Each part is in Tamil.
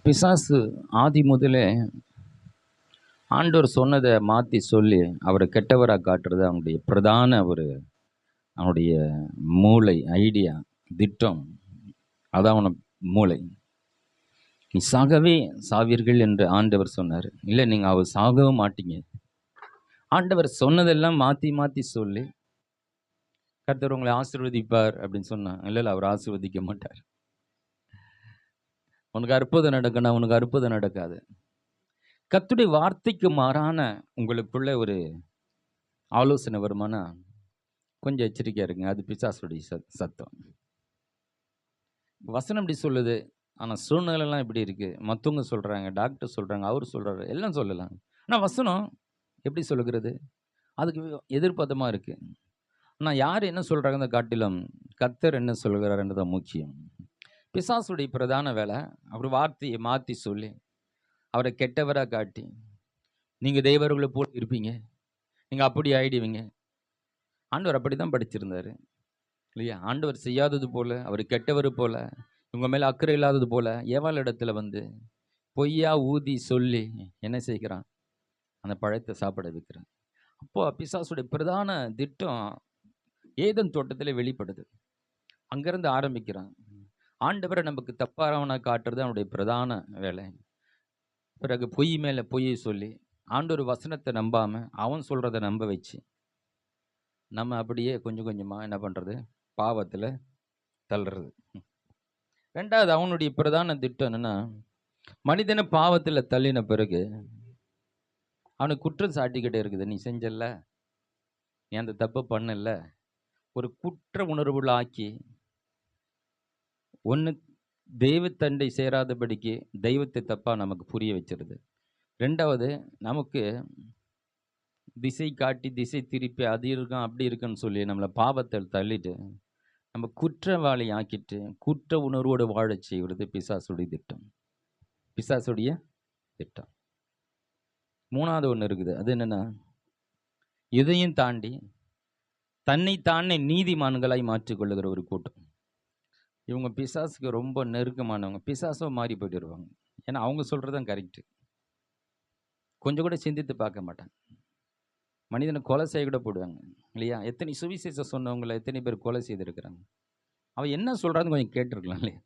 பிசாசு ஆதி முதலே ஆண்டவர் சொன்னதை மாற்றி சொல்லி அவரை கெட்டவராக காட்டுறது அவனுடைய பிரதான அவனுடைய மூளை, ஐடியா, திட்டம். அதான் அவன மூளை. நீ சாகவே சாவீர்கள் என்று ஆண்டவர் சொன்னார். இல்லை, நீங்கள் அவர் சாகவும் மாட்டீங்க. ஆண்டவர் சொன்னதெல்லாம் மாற்றி மாற்றி சொல்லி கர்த்தர் உங்களை ஆசீர்வதிப்பார் அப்படின்னு சொன்னான். இல்லை, அவர் ஆசீர்வதிக்க மாட்டார். உனக்கு அற்புதம் நடக்கணும், உனக்கு அற்புதம் நடக்காது. கர்த்தருடைய வார்த்தைக்கு மாறான உங்களுக்குள்ள ஒரு ஆலோசனை வருமானா கொஞ்சம் எச்சரிக்கையா இருங்க. அது பிசாசுடைய சத்தம். வசனம் இப்படி சொல்லுது, ஆனால் சூழ்நிலைலாம் இப்படி இருக்கு. மற்றவங்க சொல்றாங்க, டாக்டர் சொல்றாங்க, அவர் சொல்றாரு, எல்லாம் சொல்லலாம். ஆனால் வசனம் எப்படி சொல்லுகிறது? அதுக்கு எதிர்பார்த்தமா இருக்கு. ஆனால் யார் என்ன சொல்றாங்க காட்டிலும் கர்த்தர் என்ன சொல்கிறாருன்றதான் முக்கியம். பிசாசுடைய பிரதான வேலை அவர் வார்த்தையை மாற்றி சொல்லி அவரை கெட்டவராக காட்டி, நீங்கள் தெய்வர்களை போல் இருப்பீங்க, நீங்கள் அப்படி ஆயிடுவீங்க. ஆண்டவர் அப்படி தான் படிச்சிருந்தாரு இல்லையா? ஆண்டவர் செய்யாதது போல, அவர் கெட்டவர் போல, உங்கள் மேலே அக்கறை இல்லாதது போல ஏவாள் இடத்துல வந்து பொய்யா ஊதி சொல்லி என்ன செய்கிறான்? அந்த பழத்தை சாப்பிட வைக்கிறான். அப்போ பிசாசுடைய பிரதான திட்டம் ஏதன் தோட்டத்தில் வெளிப்படுது. அங்கிருந்து ஆரம்பிக்கிறான். ஆண்டவரை நமக்கு தப்பானவனா காட்டுறது அவனுடைய பிரதான வேலை. பிறகு பொய் மேலே பொய்யை சொல்லி ஆண்டவர் வசனத்தை நம்பாம அவன் சொல்றதை நம்ப வச்சு நம்ம அப்படியே கொஞ்சம் கொஞ்சமா என்ன பண்றது? பாவத்தில் தள்ளுறது. ரெண்டாவது, அவனுடைய பிரதான திட்டம் என்னன்னா, மனிதனை பாவத்தில் தள்ளின பிறகு அவனுக்கு குற்றம் சாட்டிக்கிட்டே இருக்குது. நீ செஞ்சல, நீ அந்த தப்பு பண்ணல, ஒரு குற்ற உணர்வுள்ள ஆக்கி ஒன்று தெய்வத்தண்டை சேராதபடிக்கு தெய்வத்தை தப்பாக நமக்கு புரிய வச்சிருது. ரெண்டாவது, நமக்கு திசை காட்டி திசை திருப்பி அது இருக்கும் அப்படி இருக்குன்னு சொல்லி நம்மளை பாவத்தில் தள்ளிட்டு நம்ம குற்றவாளி ஆக்கிட்டு குற்ற உணர்வோடு வாழச் செய்வது பிசாசுடைய திட்டம். பிசாசுடைய திட்டம். மூணாவது ஒன்று இருக்குது. அது என்னன்னா, இதையும் தாண்டி தன்னைத்தானே நீதிமான்களாய் மாற்றிக்கொள்ளுகிற ஒரு கூட்டம். இவங்க பிசாசுக்கு ரொம்ப நெருக்கமானவங்க. பிசாசும் மாறி போயிட்டு வருவாங்க. ஏன்னா அவங்க சொல்கிறதான் கரெக்டு. கொஞ்சம் கூட சிந்தித்து பார்க்க மாட்டாங்க. மனிதனை கொலை செய்ய கூட போடுவாங்க இல்லையா? எத்தனை சுவிசேஷம் சொன்னவங்களை எத்தனை பேர் கொலை செய்திருக்கிறாங்க. அவன் என்ன சொல்கிறான்னு கொஞ்சம் கேட்டிருக்கலாம் இல்லையா?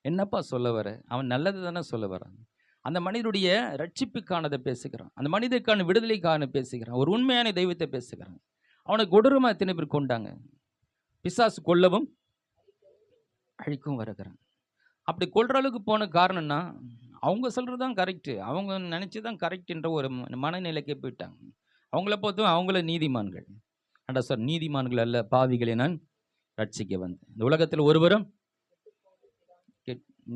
என்னப்பா சொல்ல வர? அவன் நல்லது தானே சொல்ல வரான். அந்த மனிதனுடைய ரட்சிப்புக்கானதை பேசுகிறான். அந்த மனிதனுக்கான விடுதலைக்கான பேசுகிறான். ஒரு உண்மையான தெய்வத்தை பேசுகிறான். அவனை கொடூரமாக எத்தனை பேர் கொண்டாங்க. பிசாசு கொல்லவும் அழிக்கும் வருகிறான். அப்படி கொள்ற அளவுக்கு போன காரணம்னா அவங்க சொல்கிறது தான் கரெக்டு, அவங்க நினச்சி தான் கரெக்டுன்ற ஒரு மனநிலைக்கே போயிட்டாங்க. அவங்கள பொறுத்தவரை அவங்கள நீதிமான்கள். அண்டா சார், நீதிமான்கள் அல்ல, பாவிகளை நான் ரட்சிக்க வந்து. இந்த உலகத்தில் ஒருவரும்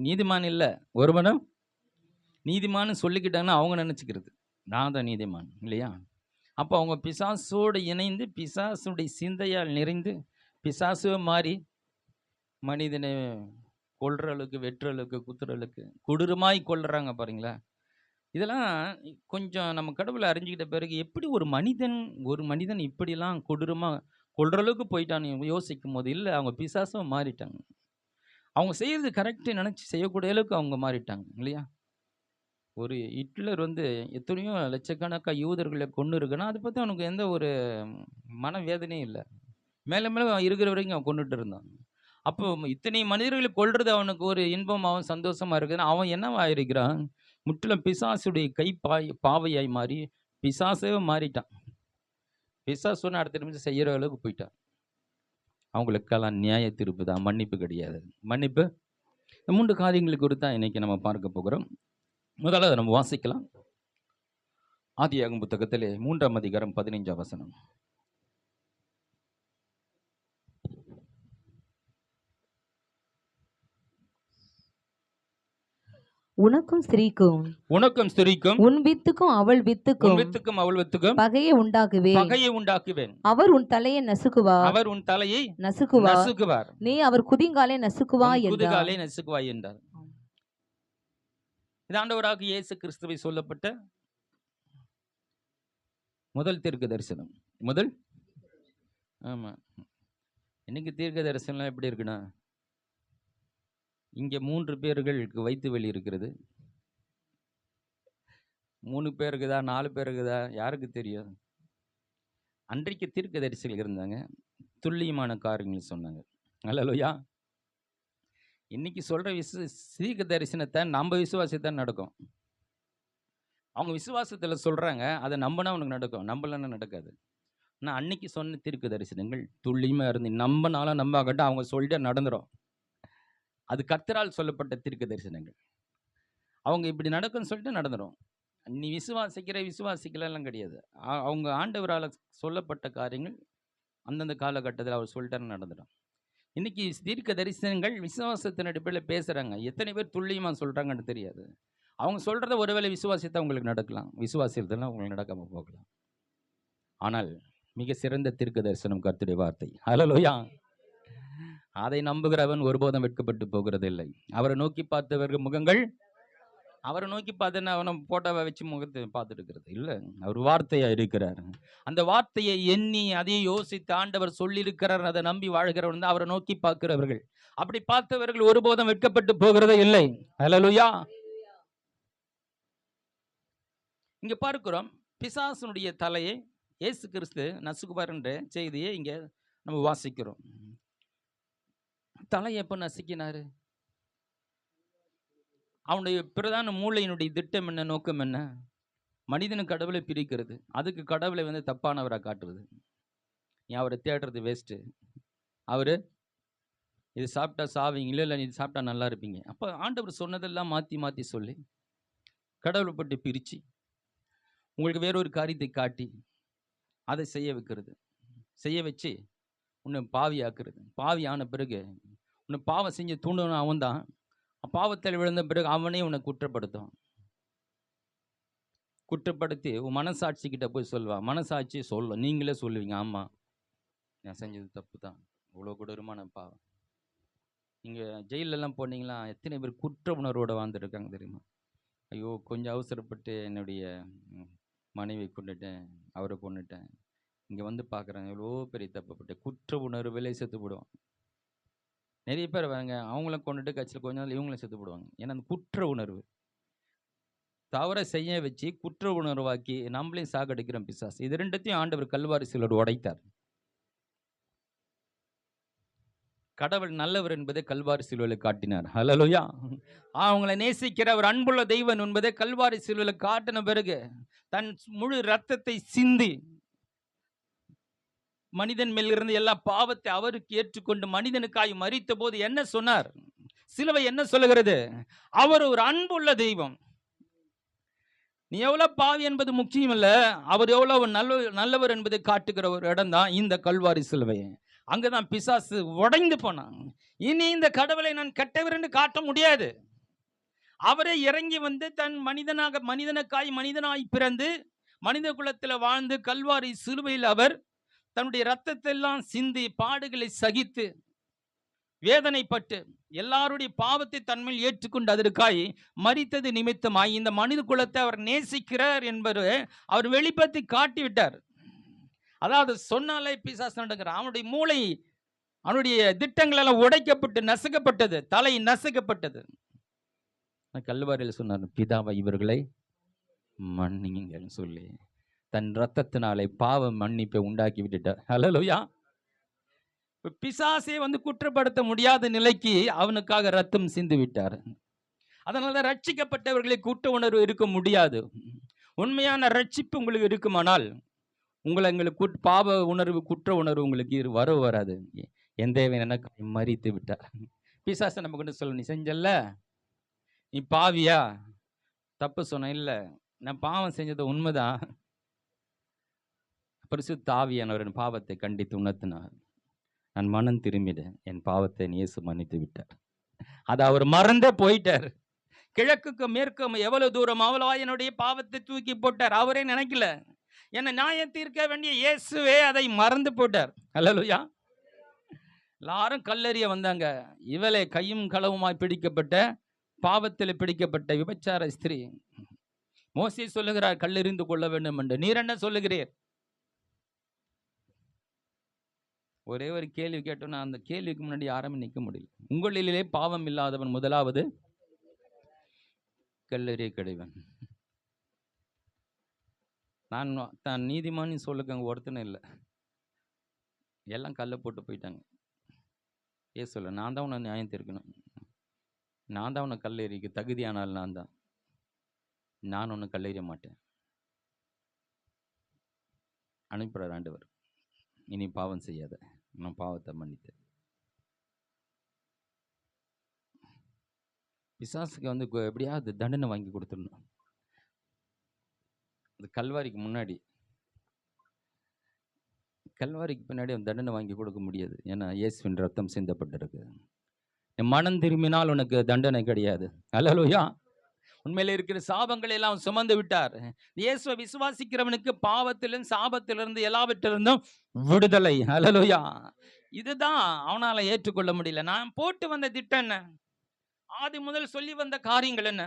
நீதிமான் இல்லை, ஒருவனும் நீதிமான்னு சொல்லிக்கிட்டாங்கன்னா அவங்க நினச்சிக்கிறது நான் தான் நீதிமான் இல்லையா? அப்போ அவங்க பிசாசோடு இணைந்து பிசாசுடைய சிந்தையால் நிறைந்து பிசாசுவை மாறி மனிதனை கொல்ற அளவுக்கு, வெற்ற அளவுக்கு, குத்துற அளவுக்கு கொடூரமாய் கொல்றாங்க பாருங்களா. இதெல்லாம் கொஞ்சம் நம்ம கடவுளை அறிஞ்சிக்கிட்ட பிறகு எப்படி ஒரு மனிதன் இப்படிலாம் கொடூரமாக கொல்ற அளவுக்கு போயிட்டான்னு யோசிக்கும் போது, இல்லை, அவங்க பிசாசும் மாறிட்டாங்க. அவங்க செய்யறது கரெக்டு நினச்சி செய்யக்கூடிய அளவுக்கு அவங்க மாறிட்டாங்க இல்லையா? ஒரு ஹிட்லர் வந்து எத்தனையோ லட்சக்கணக்காக யூதர்களை கொண்டு இருக்குன்னா அதை பற்றி அவனுக்கு எந்த ஒரு மனவேதனையும் இல்லை. மேலே மேலே இருக்கிற வரைக்கும் அவன் கொண்டுட்டு இருந்தான். அப்போ இத்தனை மனிதர்களை கொல்றது அவனுக்கு ஒரு இன்பம், அவன் சந்தோஷமா இருக்குதுன்னு அவன் என்னவா இருக்கிறான்? முற்றிலும் பிசாசுடைய பாவையாய் மாறி பிசாசே மாறிட்டான். பிசாசு சொன்ன அடுத்த நிமிஷம் செய்கிற அளவுக்கு போயிட்டான். அவங்களுக்கெல்லாம் நியாய தீர்ப்பு தான், மன்னிப்பு கிடையாது. மன்னிப்பு. இந்த 3 காரியங்களை குறித்து தான் இன்னைக்கு நம்ம பார்க்க போகிறோம். முதல்ல நம்ம வாசிக்கலாம். ஆதியாகமம் புத்தகத்திலே 3ஆம் அதிகாரம் 15ஆம் வசனம். உனக்கும் ஸ்திரீக்கும் உன் வித்துக்கும் அவள் வித்துக்கும் பகையை உண்டாக்குவேன். அவர் உன் தலையை நசுக்குவார், நீ அவர் குதிங்காலை நசுக்குவாய் என்றார். இது ஆண்டவராகிய இயேசு கிறிஸ்துவை சொல்லப்பட்ட முதல் தீர்க்க தரிசனம். ஆமா, இன்னைக்கு தீர்க்க தரிசனம் எப்படி இருக்குன்னா, இங்கே 3 பேர்களுக்கு வயிற்று வலி இருக்கிறது. 3 பேருக்குதா 4 பேருக்குதா யாருக்கு தெரியும்? அன்றைக்கு தீர்க்கதரிசிகள் இருந்தாங்க, துல்லியமான காரியங்கள் சொன்னாங்க. அல்லேலூயா. இன்னைக்கு சொல்ற தீர்க்க தரிசனத்தை நம்ம விசுவாசித்தா நடக்கும். அவங்க விசுவாசத்துல சொல்றாங்க, அதை நம்பினா உனக்கு நடக்கும், நம்பலன்னா நடக்காது. ஆனால் அன்னைக்கு சொன்ன தீர்க்க தரிசனங்கள் துல்லியமா இருந்து நம்பினாலும் நம்பாகட்டும் அவங்க சொல்லிட்டு நடந்துடும். அது கர்த்தரால் சொல்லப்பட்ட தீர்க்க தரிசனங்கள். அவங்க இப்படி நடக்கும்னு சொல்லிட்டு நடந்துடும். நீ விசுவாசிக்கலாம் கிடையாது. அவங்க ஆண்டவரால் சொல்லப்பட்ட காரியங்கள் அந்தந்த காலகட்டத்தில் அவர் சொல்லிட்டாரு நடந்துடும். இன்னைக்கு தீர்க்க தரிசனங்கள் விசுவாசத்தின் அடிப்படையில் பேசுகிறாங்க. எத்தனை பேர் துல்லியமாக சொல்கிறாங்கன்னு தெரியாது. அவங்க சொல்கிறத ஒருவேளை விசுவாசித்தா உங்களுக்கு நடக்கலாம், விசுவாசித்தா உங்களுக்கு நடக்காமல் போகலாம். ஆனால் மிக சிறந்த தீர்க்க தரிசனம் கர்த்தருடைய வார்த்தை. ஹல்லேலூயா. அதை நம்புகிறவன் ஒருபோதும் வெட்கப்பட்டு போகிறதில்லை. அவரை நோக்கி பார்த்தவர்கள் முகங்கள், அவரை நோக்கி பார்த்தேன்னா அவனை போட்டோவை வச்சு முகத்தை பார்த்துட்டு இருக்கிறது இல்லை, அவர் வார்த்தையா இருக்கிறார். அந்த வார்த்தையை எண்ணி அதை யோசித்து ஆண்டவர் சொல்லியிருக்கிறார் அதை நம்பி வாழ்கிறவன் தான் அவரை நோக்கி பார்க்கிறவர்கள். அப்படி பார்த்தவர்கள் ஒருபோதும் வெட்கப்பட்டு போகிறதே இல்லை. ஹல்லேலூயா. இங்க பார்க்கிறோம், பிசாசனுடைய தலையை இயேசு கிறிஸ்து நசுக்குவார் என்ற செய்தியை இங்க நம்ம வாசிக்கிறோம். தலையை எப்ப நசுக்கினாரு? அவனுடைய பிரதான மூளையினுடைய திட்டம் என்ன, நோக்கம் என்ன? மனிதனு கடவுளை பிரிக்கிறது. அதுக்கு கடவுளை தப்பானவராக காட்டுறது. நீ அவரை தேடுறது வேஸ்ட்டு. அவரு இது சாப்பிட்டா சாவீங்க, இல்லை இது சாப்பிட்டா நல்லா இருப்பீங்க. அப்போ ஆண்டவர் சொன்னதெல்லாம் மாற்றி மாற்றி சொல்லி கடவுளை பற்றி பிரித்து உங்களுக்கு வேறொரு காரியத்தை காட்டி அதை செய்ய வைக்கிறது. செய்ய வச்சு உன்னை பாவியாக்குறது. பாவி ஆன பிறகு உன்னை பாவம் செஞ்சு தூண்டணும் அவன் தான். பாவத்தில் விழுந்த பிறகு அவனே உன்னை குற்றப்படுத்தி உன் மனசாட்சிக்கிட்ட போய் சொல்லுவான். மனசாட்சி சொல்லும், நீங்களே சொல்லுவீங்க, ஆமாம் நான் செஞ்சது தப்பு தான், இவ்வளோ கொடூரமான பாவம். நீங்கள் ஜெயிலெல்லாம் போனீங்களா, எத்தனை பேர் குற்ற உணர்வோடு வாழ்ந்துருக்காங்க தெரியுமா? ஐயோ கொஞ்சம் அவசரப்பட்டு என்னுடைய மனைவி கொண்டுட்டேன், அவரை கொண்டுட்டேன், இங்கே பார்க்குறேன் எவ்வளோ பெரிய தப்புப்பட்டு குற்ற உணர்வுகளே செத்து போடுவான். நிறைய பேர் வாங்க அவங்கள கொண்டுட்டு கட்சியில் கொஞ்ச நாள் இவங்களும் செத்து போடுவாங்க. ஏன்னா அந்த குற்ற உணர்வு தவறை செய்ய வச்சு குற்ற உணர்வாக்கி நம்மளையும் சாகடிக்கிறோம் பிசாசு. இது ரெண்டத்தையும் ஆண்டவர் கல்வாரி சிலோடு உடைத்தார். கடவுள் நல்லவர் என்பதை கல்வாரி சிலுவையில் காட்டினார். ஹல்லேலூயா. அவங்களை நேசிக்கிற அவர் அன்புள்ள தெய்வன் என்பதை கல்வாரி சிலுவையில் காட்டின பிறகு தன் முழு ரத்தத்தை சிந்தி மனிதன் மேல் இருந்து எல்லா பாவத்தை அவருக்கு ஏற்றுக்கொண்டு மனிதனுக்காய் மரித்த போது என்ன சொன்னார்? சிலுவை என்ன சொல்லுகிறது? அவர் ஒரு அன்புள்ள தெய்வம். நீ எவ்வளவு பாவி என்பது முக்கியம் இல்ல, அவர் எவ்வளவு நல்லவர் என்பதை காட்டுகிற ஒரு இடம் தான் இந்த கல்வாரி சிலுவை. அங்கதான் பிசாசு உடைந்து போனான். இனி இந்த கடவுளை நான் கெட்டவர் என்று காட்ட முடியாது. அவரே இறங்கி தன் மனிதனுக்காய் மனிதனாய் பிறந்து மனித குலத்தில் வாழ்ந்து கல்வாரி சிலுவையில் அவர் தன்னுடைய ரத்தத்தெல்லாம் சிந்தி பாடுகளை சகித்து வேதனைப்பட்டு எல்லாருடைய பாவத்தை தன்மையில் ஏற்றுக்கொண்டு அதற்காய் மரித்தது நிமித்தமாய் இந்த மனித குலத்தை அவர் நேசிக்கிறார் என்பது அவர் வெளிப்படுத்தி காட்டிவிட்டார். அதாவது சொன்னாலே பிசாசு நடக்கிறார். அவனுடைய மூளை, அவனுடைய திட்டங்கள் எல்லாம் உடைக்கப்பட்டு நசுக்கப்பட்டது, தலை நசுக்கப்பட்டது. கல்வாரியில் சொன்னார், பிதாவை இவர்களை மன்னிங்கன்னு சொல்லி தன் ரத்தத்தினாலே பாவ மன்னிப்பை உண்டாக்கி விட்டுட்டார். ஹல்லேலூயா. பிசாசே குற்றப்படுத்த முடியாத நிலைக்கு அவனுக்காக ரத்தம் சிந்து விட்டார். அதனால ரட்சிக்கப்பட்டவர்களை குற்ற உணர்வு இருக்க முடியாது. உண்மையான ரட்சிப்பு உங்களுக்கு இருக்குமானால் உங்களுக்கு பாவ உணர்வு குற்ற உணர்வு உங்களுக்கு வராது. என் தேவன் எனக்கு மரித்து விட்டார். பிசாசை நம்ம கொண்டு சொல்ல, நீ செஞ்சல்ல, நீ பாவியா, தப்பு சொன்ன, இல்லை நான் பாவம் செஞ்சது உண்மைதான். பரிசுத்த ஆவியானவர் என் பாவத்தை கண்டித்து உணர்த்தினார். நான் மனம் திரும்பிட்டேன், என் பாவத்தை இயேசு மன்னித்து விட்டார். அதை அவர் மறந்தே போயிட்டார். கிழக்குக்கும் மேற்கும் எவ்வளவு தூரம் அவ்வளோ என்னுடைய பாவத்தை தூக்கி போட்டார். அவரே நினைக்கல, என்னை நியாயம் தீர்க்க வேண்டிய இயேசுவே அதை மறந்து போட்டார். ஹல்லேலூயா. எல்லாரும் கல்லறிய வந்தாங்க. இவளே கையும் களவுமாய் பிடிக்கப்பட்ட, பாவத்தில் பிடிக்கப்பட்ட விபச்சார ஸ்திரீ. மோசே சொல்லுகிறார், கல்லெறிந்து கொள்ள வேண்டும் என்று. நீர் என்ன சொல்லுகிறீர்? ஒரே ஒரு கேள்வி கேட்டோன்னா அந்த கேள்விக்கு முன்னாடி யாருமே நிற்க முடியல. உங்களிலே பாவம் இல்லாதவன் முதலாவது கல்லெறிய கடைவன். நான் தான் நீதிமான்னு சொல்லுங்க ஒருத்தனும் இல்லை, எல்லாம் கல்லை போட்டு போயிட்டாங்க. சொல்ல நான் தான் உன்னை நியாயம் தீர்க்கணும், நான் தான் உன்னை கல்லெறிக்கு தகுதியானால் நான் ஒன்றும் கல்லெறிய மாட்டேன். அனுப்புகிறார் ஆண்டவர், இனி பாவம் செய்யாத, நான் பாவத்தை மன்னித்தேன். பிசாசுக்கு வந்து எப்படியாவது தண்டனை வாங்கி கொடுத்துடணும். அது கல்வாரிக்கு முன்னாடி, கல்வாரிக்கு பின்னாடி அவன் தண்டனை வாங்கி கொடுக்க முடியாது. ஏன்னா இயேசுவின் ரத்தம் சிந்தப்பட்டிருக்கு. மனம் திரும்பினால் உனக்கு தண்டனை கிடையாது. அல்லேலூயா. உண்மையில இருக்கிற சாபங்களை எல்லாம் சுமந்து விட்டார். இயேசுவை விசுவாசிக்கிறவனுக்கு பாவத்திலிருந்து சாபத்திலிருந்து எல்லாவற்றிலிருந்தும் விடுதலை. அல்லேலூயா. இதுதான் அவனால ஏற்றுக்கொள்ள முடியல. நான் போட்டு வந்த திட்டம் என்ன, ஆதி முதல் சொல்லி வந்த காரியங்கள் என்ன,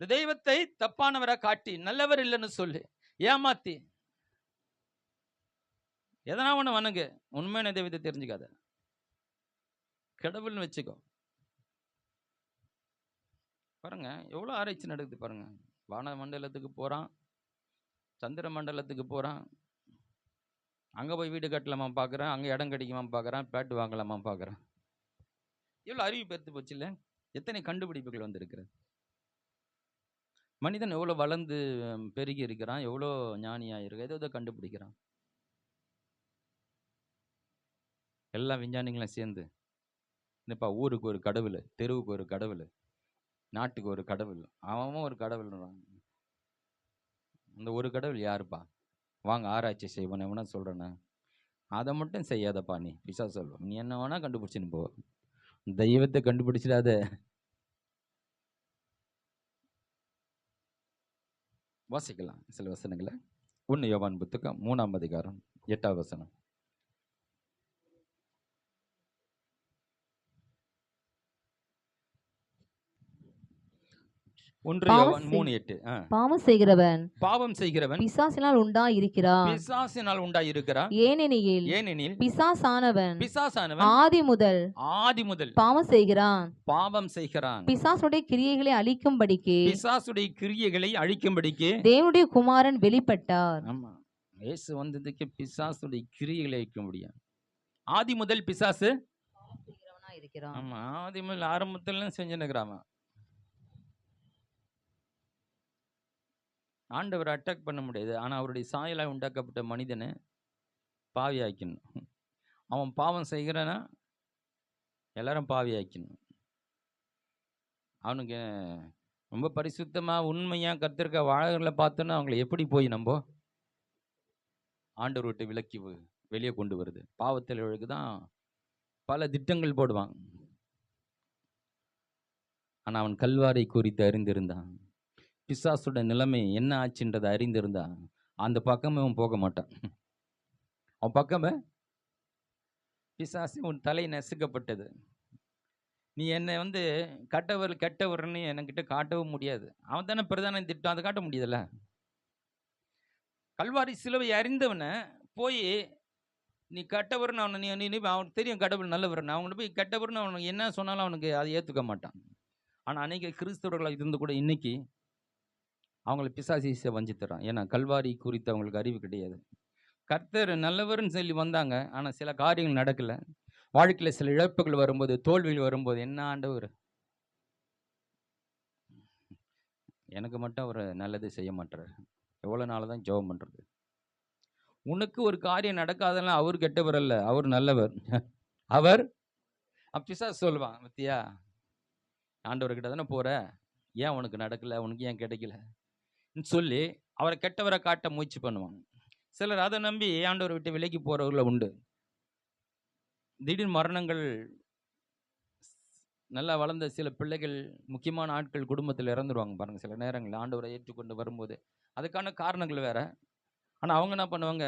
தெய்வத்தை தப்பானவரை காட்டி நல்லவர் இல்லைன்னு சொல்லி ஏமாத்தி எதனா ஒண்ணு வணங்கு, உண்மையான தெய்வத்தை தெரிஞ்சுக்காத, கடவுள்னு வச்சுக்கோ. பாருங்க எவ்வளோ ஆராய்ச்சி நடக்குது பாருங்க. வான மண்டலத்துக்கு போகிறான், சந்திர மண்டலத்துக்கு போகிறான், அங்கே போய் வீடு கட்டலாமா பார்க்குறான், அங்கே இடம் கிடைக்குமா பார்க்குறான், பேட்டு வாங்கலாமா பார்க்குறான். எவ்வளோ அறிவு பெருத்து போச்சு இல்லை? எத்தனை கண்டுபிடிப்புகள் வந்திருக்கிறது. மனிதன் எவ்வளோ வளர்ந்து பெருகி இருக்கிறான், எவ்வளோ ஞானியாக இருக்கு, ஏதோ கண்டுபிடிக்கிறான். எல்லா விஞ்ஞானிகளும் சேர்ந்து என்னப்பா ஊருக்கு ஒரு கடவுள், தெருவுக்கு ஒரு கடவுள், நாட்டுக்கு ஒரு கடவுள், அவன் ஒரு கடவுள்ன்றான். அந்த ஒரு கடவுள் யாருப்பா, வாங்க ஆராய்ச்சி செய்வோன்னு எவனா சொல்கிறேன்னா, அதை மட்டும் செய்யாதப்பா நீ, பிசாசு சொல்லுவோம். நீ என்ன வேணா கண்டுபிடிச்சின்னு போ, தெய்வத்தை கண்டுபிடிச்சிடாத. வாசிக்கலாம் சில வசனங்களை. 1 யோவான் புத்தகம் 3ஆம் அதிகாரம் 8ஆவது வசனம். 1 யோவான் 3:8. பாவம் செய்கிறவன் பிசாசினால் உண்டாயிருக்கிறான். ஏனெனில் பிசாசானவன் ஆதி முதல் பாவம் செய்கிறான். பிசாசுடைய கிரியைகளை அழிக்கும்படிக்கு தேவனுடைய குமாரன் வெளிப்பட்டார். ஆமா, இயேசு வந்ததுக்கு பிசாசுடைய கிரியைகளை அழிக்க முடியும். ஆதி முதல் பிசாசு இருக்கிறான். ஆமா, ஆதி முதல் ஆரம்பத்துல செஞ்சுன்னுக்கிறான். ஆண்டவர் அட்டாக் பண்ண முடியாது, ஆனால் அவருடைய சாயலாக உண்டாக்கப்பட்ட மனிதனை பாவி ஆக்கணும். அவன் பாவம் செய்கிறானா எல்லாரும் பாவி ஆக்கணும். அவனுக்கு ரொம்ப பரிசுத்தமாக உண்மையாக கர்த்தருக்க வாழகளை பார்த்தோன்னா அவங்களை எப்படி போய் நம்ம ஆண்டவர் விட்டு விலக்கி வெளியே கொண்டு வருது. பாவத்தில் தான் பல திட்டங்கள் போடுவான். ஆனால் அவன் கல்வாரை குறித்து அறிந்திருந்தான். பிசாசுட நிலைமை என்ன ஆச்சுன்றதை அறிந்திருந்தா அந்த பக்கமே அவன் போக மாட்டான். அவன் பக்கமே பிசாசு உன் தலை நசுக்கப்பட்டது, நீ என்னை கெட்டவர்னு என்கிட்ட காட்டவும் முடியாது. அவன் தானே பிரதான திட்டம், அதை காட்ட முடியாதுல்ல. கல்வாரி சிலுவை அறிந்தவனை போய் நீ கெட்டவர்னு அவனுக்கு தெரியும் கடவுள் நல்லவர்னு, அவங்கள்ட்ட போய் கெட்டவர்னு அவனுக்கு என்ன சொன்னாலும் அவனுக்கு அதை ஏற்றுக்க மாட்டான். ஆனால் அன்னைக்கு கிறிஸ்தவர்களாக இருந்து கூட இன்னைக்கு அவங்கள பிசாசிசை வஞ்சித்துறான். ஏன்னா கல்வாரி குறித்து அவங்களுக்கு அறிவு கிடையாது. கர்த்தர் நல்லவர்னு சொல்லி வந்தாங்க, ஆனால் சில காரியங்கள் நடக்கலை. வாழ்க்கையில் சில இழப்புகள் வரும்போது, தோல்விகள் வரும்போது, என்ன ஆண்டவர் எனக்கு மட்டும் அவர் நல்லது செய்ய மாட்டார், எவ்வளோ நாள் தான் ஜெபம் பண்ணுறது. உனக்கு ஒரு காரியம் நடக்காதெல்லாம் அவர் கெட்டவர் அல்ல, அவர் நல்லவர். அவர் பிசாசு சொல்லுவான், பத்தியா ஆண்டவர்கிட்ட தானே போகிற, ஏன் உனக்கு நடக்கலை, உனக்கு ஏன் கிடைக்கல சொல்லி அவரை கெட்டவரை காட்ட முயற்சி பண்ணுவாங்க. சிலர் அதை நம்பி ஆண்டவரை விட்டு விலகி போகிறவர்கள உண்டு. திடீர் மரணங்கள், நல்லா வளர்ந்த சில பிள்ளைகள், முக்கியமான ஆட்கள் குடும்பத்தில் இறந்துருவாங்க பாருங்க. சில நேரங்களில் ஆண்டவரை ஏற்றுக்கொண்டு வரும்போது அதுக்கான காரணங்கள் வேற. ஆனால் அவங்க என்ன பண்ணுவாங்க,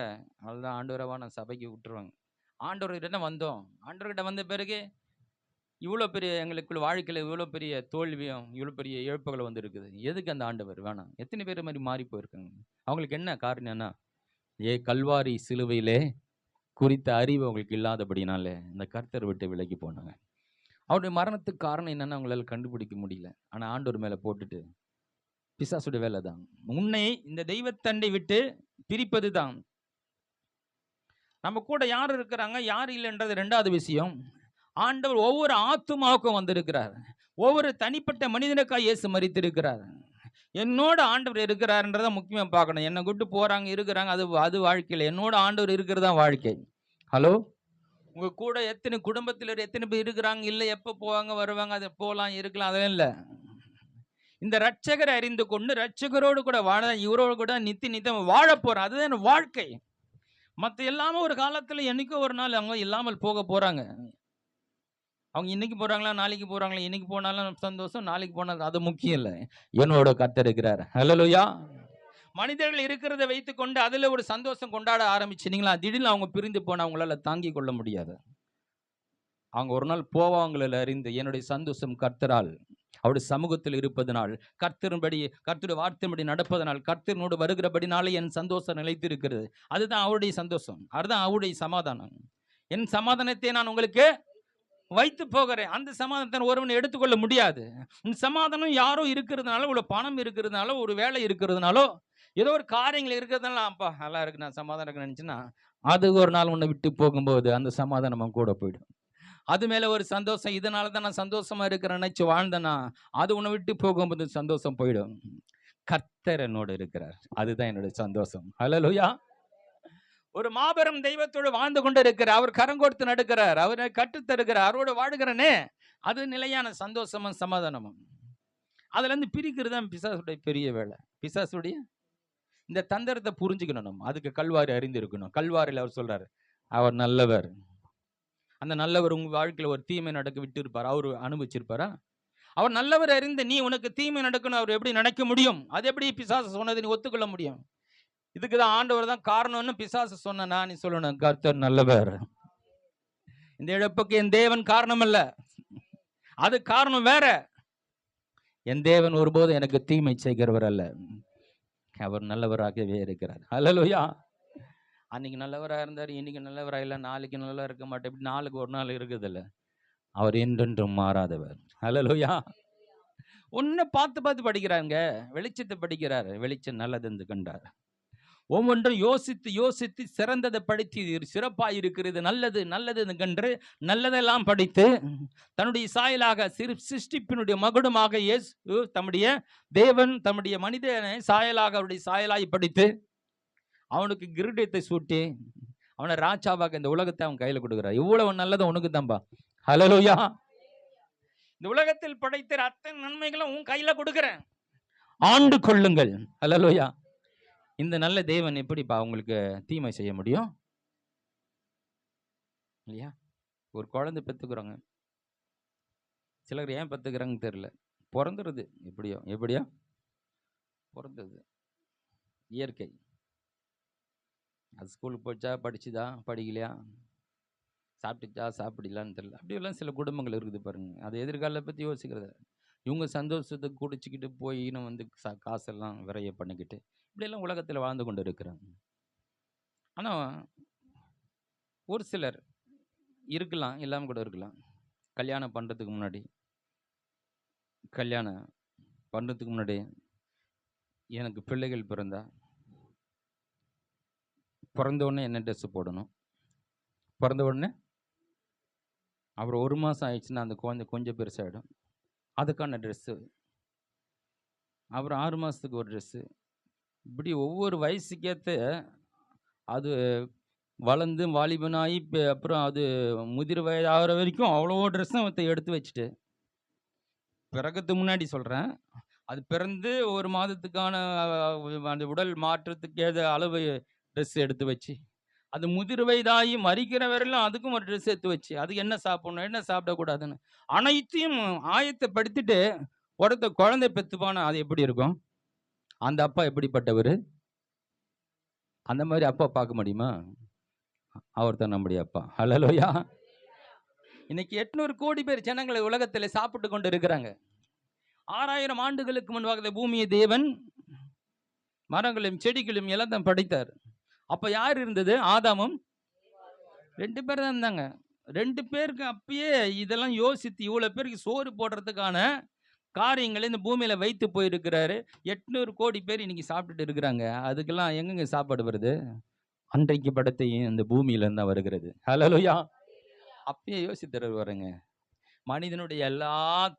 அதுதான் ஆண்டவரவா நான் சபைக்கு விட்டுருவாங்க. ஆண்டவர்கிட்ட வந்தோம், ஆண்டவர்கிட்ட வந்த பிறகு இவ்வளோ பெரிய எங்களுக்குள்ள வாழ்க்கையில் இவ்வளோ பெரிய தோல்வியும் இவ்வளோ பெரிய இழப்புகள் வந்து இருக்குது, எதுக்கு அந்த ஆண்டவர் வேணாம்? எத்தனை பேர் மாதிரி மாறி போயிருக்காங்க. அவங்களுக்கு என்ன காரணம்னா, கல்வாரி சிலுவையிலே குறித்த அறிவு அவங்களுக்கு இல்லாதபடினால இந்த கர்த்தர் விட்டு விலகி போனாங்க. அவருடைய மரணத்துக்கு காரணம் என்னன்னு அவங்களால கண்டுபிடிக்க முடியல. ஆனா ஆண்டவர் மேல போட்டுட்டு, பிசாசுடைய வேலை தான் உன்னை இந்த தெய்வத்தண்டை விட்டு பிரிப்பது தான். நம்ம கூட யார் இருக்கிறாங்க யார் இல்லைன்றது ரெண்டாவது விஷயம். ஆண்டவர் ஒவ்வொரு ஆத்துமாவுக்கும் வந்திருக்கிறார். ஒவ்வொரு தனிப்பட்ட மனிதனுக்காக இயேசு மரித்திருக்கிறார். என்னோட ஆண்டவர் இருக்கிறாருன்றத முக்கியமா பார்க்கணும். என்னை கூட்டு போறாங்க இருக்கிறாங்க, அது வாழ்க்கையில் என்னோட ஆண்டவர் இருக்கிறது தான் வாழ்க்கை. ஹலோ, உங்க கூட எத்தனை குடும்பத்தில் எத்தனை பேர் இருக்கிறாங்க, இல்லை எப்போ போவாங்க வருவாங்க, அதை போகலாம் இருக்கலாம், அதெல்லாம் இல்லை. இந்த ரட்சகரை அறிந்து கொண்டு ரட்சகரோடு கூட வாழ, இவரோடு கூட நித்தியம் வாழ போறோம். அதுதான் வாழ்க்கை. மற்ற எல்லாமே ஒரு காலத்தில் என்னைக்கோ ஒரு நாள் அவங்க இல்லாமல் போக போறாங்க. அவங்க இன்னைக்கு போறாங்களா நாளைக்கு போறாங்களா, இன்னைக்கு போனாலும் சந்தோஷம், நாளைக்கு போனாலும் அது முக்கியம் இல்லை. என்னோட கர்த்தர் இருக்கிறார். ஹல்லேலூயா. மனிதர்கள் இருக்கிறத வைத்துக்கொண்டு அதுல ஒரு சந்தோஷம் கொண்டாட ஆரம்பிச்சிட்டீங்களா, திடீர்னு அவங்க பிரிந்து போனா அவங்களால தாங்கி கொள்ள முடியாது. அவங்க ஒரு நாள் போவாங்கள அறிந்து என்னுடைய சந்தோஷம் கர்த்தரால், அவருடைய சமூகத்தில் இருப்பதனால், கர்த்தருடைய வார்த்தையின்படி நடப்பதனால், கர்த்தரோடு வருகிறபடினாலே என் சந்தோஷம் நிலைத்திருக்கிறது. அதுதான் அவருடைய சந்தோஷம், அதுதான் அவருடைய சமாதானம். என் சமாதானத்தை நான் உங்களுக்கு வைத்து போகிறேன். அந்த சமாதானத்தை ஒருவன் எடுத்துக்கொள்ள முடியாது. இந்த சமாதானம் யாரோ இருக்கிறதுனால, ஒரு பணம் இருக்கிறதுனால, ஒரு வேலை இருக்கிறதுனாலோ, ஏதோ ஒரு காரியங்கள் இருக்கிறதுனால அப்பா நல்லா இருக்கு நான் சமாதானம் இருக்கு நினைச்சுன்னா, அது ஒரு நாள் உன்னை விட்டு போகும்போது அந்த சமாதானம் கூட போயிடும். அது மேல ஒரு சந்தோஷம், இதனால தான் நான் சந்தோஷமா இருக்கிறேன் நினைச்சு வாழ்ந்தனா, அது உன்னை விட்டு போகும்போது சந்தோஷம் போயிடும். கர்த்தர் என்னோடு இருக்கிறார், அதுதான் என்னுடைய சந்தோஷம். ஹல்லேலூயா. ஒரு மாபெரும் தெய்வத்தோடு வாழ்ந்து கொண்டு இருக்கிறார். அவர் கரம் கொடுத்து நடக்கிறார், அவரை கற்றுத்தருகிறார், அவரோடு வாழுகிறனே, அது நிலையான சந்தோஷமும் சமாதானமும். அதுல இருந்து பிரிக்கிறது தான் பிசாசுடைய பெரிய வேலை. பிசாசுடைய இந்த தந்திரத்தை புரிஞ்சுக்கணும். நம்ம அதுக்கு கல்வாரி அறிந்திருக்கணும். கல்வாரியில் அவர் சொல்றாரு, அவர் நல்லவர். அந்த நல்லவர் உங்க வாழ்க்கையில் ஒரு தீமை நடக்க விட்டு இருப்பார், அவர் அனுபவிச்சிருப்பாரா? அவர் நல்லவர் அறிந்து நீ உனக்கு தீமை நடக்கணும் அவர் எப்படி நினைக்க முடியும்? அது எப்படி பிசாசு சொன்னது நீ ஒத்துக்கொள்ள முடியும்? இதுக்குதான் ஆண்டவர் தான் காரணம்னு பிசாசு சொன்னா நீ சொல்லணும், கர்த்தர் நல்லவர். இந்த இழப்புக்கு என் தேவன் காரணம் அல்ல, அது காரணம் வேற. என் தேவன் ஒருபோதும் எனக்கு தீமை செய்கிறவர் அல்ல, அவர் நல்லவராகவே இருக்கிறார். ஹல்லேலூயா. அன்னைக்கு நல்லவராக இருந்தார், இன்னைக்கு நல்லவராக இல்லை, நாளைக்கு நல்லவராக இருக்க மாட்டேன், இப்படி நாளுக்கு ஒரு நாள் இருக்குது இல்லை. அவர் என்றென்றும் மாறாதவர். ஹல்லேலூயா. ஒன்னு பார்த்து பார்த்து படிக்கிறாங்க, வெளிச்சத்தை படிக்கிறார், வெளிச்சம் நல்லது கண்டார். ஒவ்வொன்றும் யோசித்து யோசித்து சிறந்ததை படித்து சிறப்பாக இருக்கிறது, நல்லது நல்லது கன்று நல்லதெல்லாம் படித்து தன்னுடைய சாயலாக சிருஷ்டிப்பினுடைய மகுடமாக இயேசு தம்முடைய தேவன் தம்முடைய மனிதனை சாயலாக அவருடைய சாயலாய் படித்து அவனுக்கு கிரீடத்தை சூட்டி அவனை ராஜாவாக இந்த உலகத்தை அவன் கையில கொடுக்குறான். இவ்வளவு நல்லது உனக்கு தான்பா. ஹல்லேலூயா. இந்த உலகத்தில் படைத்த அத்தனை நன்மைகளும் உன் கையில கொடுக்கிறேன், ஆண்டு கொள்ளுங்கள். ஹல்லேலூயா. இந்த நல்ல தேவன் எப்படிப்பா உங்களுக்கு தீமை செய்ய முடியும்? இல்லையா? ஒரு குழந்தை பெற்றுக்கிறாங்க, சிலர் ஏன் பெற்றுக்கிறாங்கன்னு தெரியல, பிறந்துருது எப்படியோ பிறந்தது, இயற்கை. அது ஸ்கூலுக்கு போச்சா, படிச்சுதா, படிக்கலையா, சாப்பிட்டுச்சா, சாப்பிடலான்னு தெரியல. அப்படியெல்லாம் சில குடும்பங்கள் இருக்குது பாருங்க. அது எதிர்காலத்தை பற்றி யோசிக்கிறது. இவங்க சந்தோஷத்தை குடிச்சிக்கிட்டு போய் இன்னும் வந்து காசெல்லாம் விரைய பண்ணிக்கிட்டு இப்படியெல்லாம் உலகத்தில் வாழ்ந்து கொண்டு இருக்கிறாங்க. ஆனால் ஒரு சிலர் இருக்கலாம், இல்லாமல் கூட இருக்கலாம். கல்யாணம் பண்ணுறதுக்கு முன்னாடி எனக்கு பிள்ளைகள் பிறந்தா பிறந்த உடனே என்ன ட்ரெஸ்ஸு போடணும், பிறந்த உடனே அப்புறம் 1 மாதம் ஆயிடுச்சுன்னா அந்த குழந்தை கொஞ்சம் பெருசாகிடும், அதுக்கான ட்ரெஸ்ஸு, அப்புறம் 6 மாதத்துக்கு ஒரு ட்ரெஸ்ஸு, இப்படி ஒவ்வொரு வயசுக்கேற்ற அது வளர்ந்து வாலிபனாகி அப்புறம் அது முதிர் வயதாகிற வரைக்கும் அவ்வளோ ட்ரெஸ்ஸும் எடுத்து வச்சுட்டு, பிறகுறதுக்கு முன்னாடி சொல்கிறேன், அது பிறந்து 1 மாதத்துக்கான அந்த உடல் மாற்றத்துக்கு ஏத அளவு ட்ரெஸ் எடுத்து வச்சு, அது முதிர் வயதாகி மறிக்கிற வரையிலும் அதுக்கும் ஒரு ட்ரெஸ் எடுத்து வச்சு, அது என்ன சாப்பிடணும் என்ன சாப்பிடக்கூடாதுன்னு அனைத்தையும் ஆயத்தப்படுத்திட்டு ஒருத்த குழந்தை பெற்றுப்பானா அது எப்படி இருக்கும்? அந்த அப்பா எப்படிப்பட்டவர்? அந்த மாதிரி அப்பா பார்க்க முடியுமா? அவர் தான் நம்முடைய அப்பா. ஹல்லேலூயா. இன்னைக்கு 800 கோடி பேர் ஜனங்களை உலகத்தில் சாப்பிட்டு கொண்டு இருக்கிறாங்க. 6000 ஆண்டுகளுக்கு முன்பாக பூமியை தேவன் மரங்களையும் செடிகளையும் எல்லாம் படைத்தார். அப்ப யார் இருந்தது? ஆதாமும் 2 பேர் தான் இருந்தாங்க. 2 பேருக்கு அப்பயே இதெல்லாம் யோசித்து இவ்வளோ பேருக்கு சோறு போடுறதுக்கான காரியங்களை இந்த பூமியில வைத்து போயிருக்கிறாரு. 800 கோடி பேர் இன்னைக்கு சாப்பிட்டுட்டு இருக்கிறாங்க. அதுக்கெல்லாம் எங்கங்க சாப்பாடு வருது? அன்றைக்கு படைத்த இந்த பூமியில தான் வருகிறது. ஹல்லேலூயா! அப்பயே யோசித்து வருங்க. மனிதனுடைய எல்லா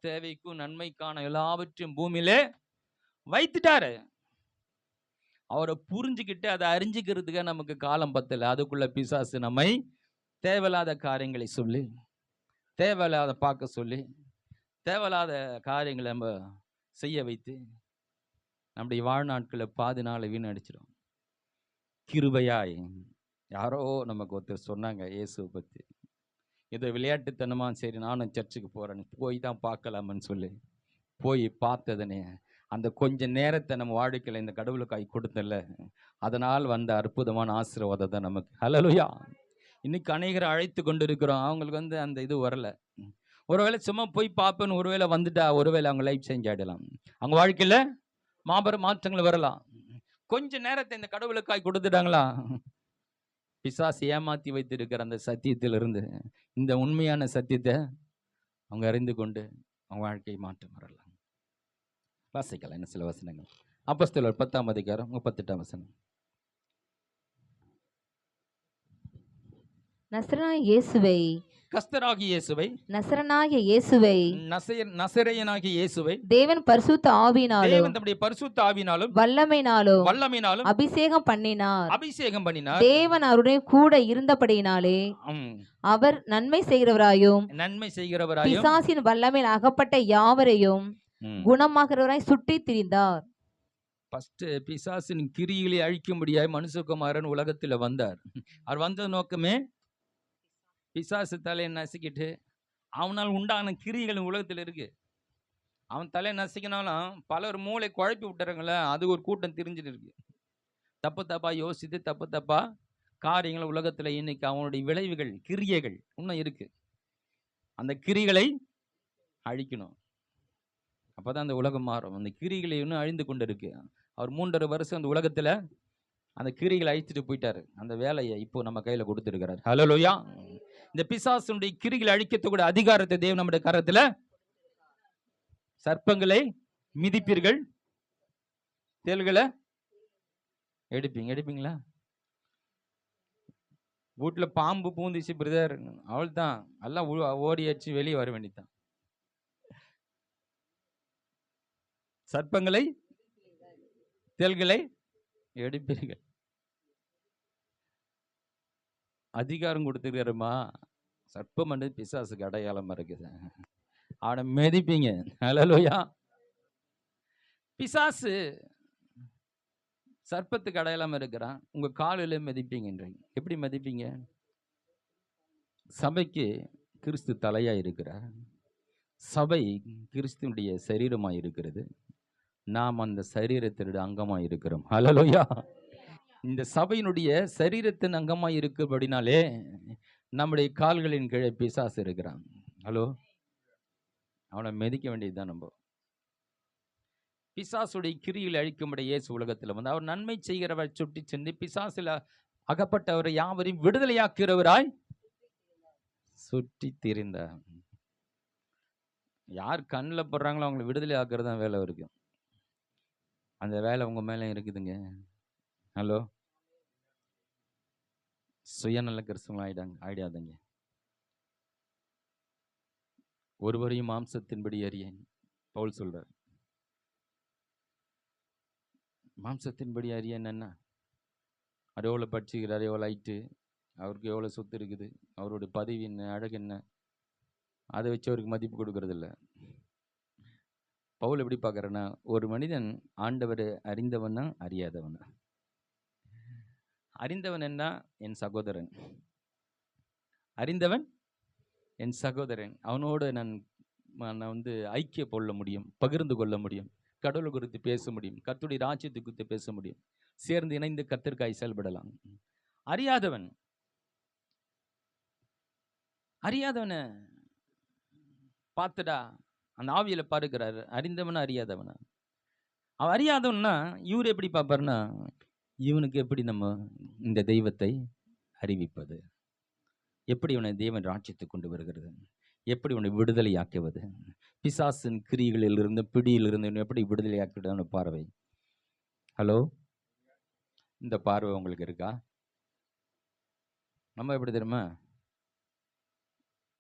தேவைக்கும் நன்மைக்கான எல்லாவற்றையும் பூமியிலே வைத்துட்டாரு. அவரை புரிஞ்சுக்கிட்டு அதை அறிஞ்சுக்கிறதுக்கு நமக்கு காலம் பத்தல. அதுக்குள்ள பிசாசு நம்மை தேவையில்லாத காரியங்களை சொல்லி, தேவையில்லாத பார்க்க சொல்லி, தேவையில்லாத காரியங்களை நம்ம செய்ய வைத்து நம்முடைய வாழ்நாட்களை பாதி நாளை வீணடிச்சிடும். கிருபையாய் யாரோ நமக்கு ஒருத்தர் சொன்னாங்க இயேசுவை பற்றி. ஏதோ விளையாட்டுத்தனமா சரி நானும் சர்ச்சுக்கு போறேன்னு போய் தான் பார்க்கலாமன்னு சொல்லி போய் பார்த்ததுனே அந்த கொஞ்ச நேரத்தை நம்ம வாழ்க்கையில் இந்த கடவுளுக்காய் கொடுத்தல, அதனால் வந்த அற்புதமான ஆசீர்வாதம் தான் நமக்கு. ஹல்லேலூயா! இன்னைக்கு அநேகரை அழைத்து கொண்டு இருக்கிறோம். அவங்களுக்கு அந்த இது வரல. ஒருவேளை சும்மா போய் பார்ப்பேன்னு ஒருவேளை வந்துட்டா ஒருவேளை அவங்க லைஃப் சேஞ்ச் ஆகிடலாம். அவங்க வாழ்க்கையில் மாபெரும் மாற்றங்கள் வரலாம். கொஞ்ச நேரத்தை இந்த கடவுளுக்காய் கொடுத்துட்டாங்களா, பிசாசு ஏமாத்தி வைத்திருக்கிற அந்த சத்தியத்திலிருந்து இந்த உண்மையான சத்தியத்தை அவங்க அறிந்து கொண்டு அவங்க வாழ்க்கையை மாற்றம் வரலாம். வாசிக்கலாம் என்ன சில வசனங்கள். அப்போஸ்தலர் 10ஆம் அதிகாரம் 38ஆம் வசனம். நசரனாகிய இயேசுவை கஸ்தராகிய இயேசுவை நசரனாகிய இயேசுவை நசரேயனாகிய இயேசுவை தேவன் பரிசுத்த ஆவியினாலும் தேவன் தம்முடைய பரிசுத்த ஆவியினாலும் வல்லமையினாலும் அபிஷேகம் பண்ணினார். தேவன் அவருடைய கூட இருந்தபடியினாலே அவர் நன்மை செய்கிறவராயும் பிசாசின் வல்லமையில் அகப்பட்ட யாவரையும் குணமாகிறவராய் சுற்றி திரிந்தார். ஃபர்ஸ்ட் பிசாசின் கிரிகளை அழிக்கும்படியாய் மனுஷகுமாரன் உலகத்தில் வந்தார். அவர் வந்த நோக்கமே பிசாசு தலையை நசுக்கிட்டு அவனால் உண்டான கிரிகள் உலகத்தில் இருக்கு. அவன் தலையை நசுக்கினாலும் பலர் மூளை குழப்பி விட்டுறாங்கள, அது ஒரு கூட்டம் தெரிஞ்சுட்டு இருக்கு. தப்பு தப்பா யோசித்து தப்பு தப்பா காரியங்கள் உலகத்தில் இன்னைக்கு அவனுடைய விளைவுகள் கிரியைகள் இன்னும் இருக்கு. அந்த கிரிகளை அழிக்கணும், அப்போதான் அந்த உலகம் மாறும். அந்த கிரிகளை இன்னும் அழிந்து கொண்டு இருக்கு. அவர் 3.5 வருஷம் அந்த உலகத்தில் அந்த கிரிகளை அழிச்சிட்டு போயிட்டாரு. அந்த வேலையை இப்போ நம்ம கையில் கொடுத்துருக்கிறார். ஹல்லேலூயா! இந்த பிசாசுடைய கிரிகளை அழிக்கக்கூடிய அதிகாரத்தை தேவன் நம்முடைய கரத்தில். சர்ப்பங்களை மிதிப்பீர்கள், தேள்களை எடுப்பீங்களா? வீட்டில் பாம்பு பூந்துச்சு பிரதர், அவள் தான் எல்லாம் ஓடியாச்சு வெளியே வர வேண்டியதான். சர்ப்பங்களை தேள்களை எடுப்பீர்கள். அதிகாரம் கொடுத்துருக்காருமா. சர்ப்பம் வந்து பிசாசுக்கு அடையாளமா இருக்குது. அவனை மிதிப்பீங்க. ஹல்லேலூயா! பிசாசு சர்ப்பத்துக்கு அடையாளமா இருக்கிறான். உங்க காலில் மிதிப்பீங்கன்றீங்க. எப்படி மிதிப்பீங்க? சபைக்கு கிறிஸ்து தலையா இருக்கிறார். சபை கிறிஸ்துனுடைய சரீரமாய் இருக்கிறது. நாம் அந்த சரீரத்தினுடைய அங்கமாய் இருக்கிறோம். ஹல்லேலூயா! இந்த சபையினுடைய சரீரத்தின் அங்கமாய் இருக்கிறபடினாலே நம்முடைய கால்களின் கீழே பிசாசு இருக்கிறான். ஹலோ, அவனை மிதிக்க வேண்டியதுதான். நம்ம பிசாசுடைய கிரியில் அழிக்கும்படி இயேசு உலகத்தில் வந்து அவர் நன்மை செய்கிறவர் சுட்டி சென்று பிசாசில் அகப்பட்டவரை யாவரையும் விடுதலையாக்குகிறவராய் சுற்றி திரிந்தார். யார் கண்ணில் போடுறாங்களோ அவங்களை விடுதலை ஆக்குறது தான் வேலை இருக்கு. அந்த வேலை உங்க மேலே இருக்குதுங்க. ஹலோ, சுயநல கிறிஸ்தவங்க ஆயிடாதீங்க. ஒருவரையும் மாம்சத்தின்படி அறியேன் பவுல் சொல்றார். மாம்சத்தின்படி அறியேன் என்ன? அவர் எவ்வளோ படிச்சுக்கிறார், எவ்வளோ ஹைட்டு, அவருக்கு எவ்வளோ சொத்து இருக்குது, அவருடைய பதவி என்ன, அழகு என்ன, அதை வச்சு அவருக்கு மதிப்பு கொடுக்கறதில்ல. பவுல் எப்படி பார்க்குறேன்னா, ஒரு மனிதன் ஆண்டவரை அறிந்தவனா அறியாதவனா? அறிந்தவன் என்ன? என் சகோதரன். அறிந்தவன் என் சகோதரன். அவனோடு நான் வந்து ஐக்கிய கொள்ள முடியும், பகிர்ந்து கொள்ள முடியும், கடவுள் குறித்து பேச முடியும், கர்த்தருடைய ராஜ்யத்தை குறித்து பேச முடியும், சேர்ந்து இணைந்து கர்த்தருக்காய் செயல்படலாம். அறியாதவன், அறியாதவனை பார்த்துடா அந்த ஆவியில பாருக்கிறாரு. அறிந்தவனா அறியாதவனா? அவன் அறியாதவன்னா இவர் எப்படி பார்ப்பாருன்னா, இவனுக்கு எப்படி நம்ம இந்த தெய்வத்தை அறிவிப்பது? எப்படி உன்னை தேவன் ராஜ்யத்துக்கு கொண்டு வருகிறது, எப்படி உன்னை விடுதலையாக்குவது, பிசாசின் கிரிகளிலிருந்து பிடியிலிருந்து எப்படி விடுதலையாக்குவதான பார்வை. ஹலோ, இந்த பார்வை உங்களுக்கு இருக்கா? நம்ம எப்படி தெரியுமா,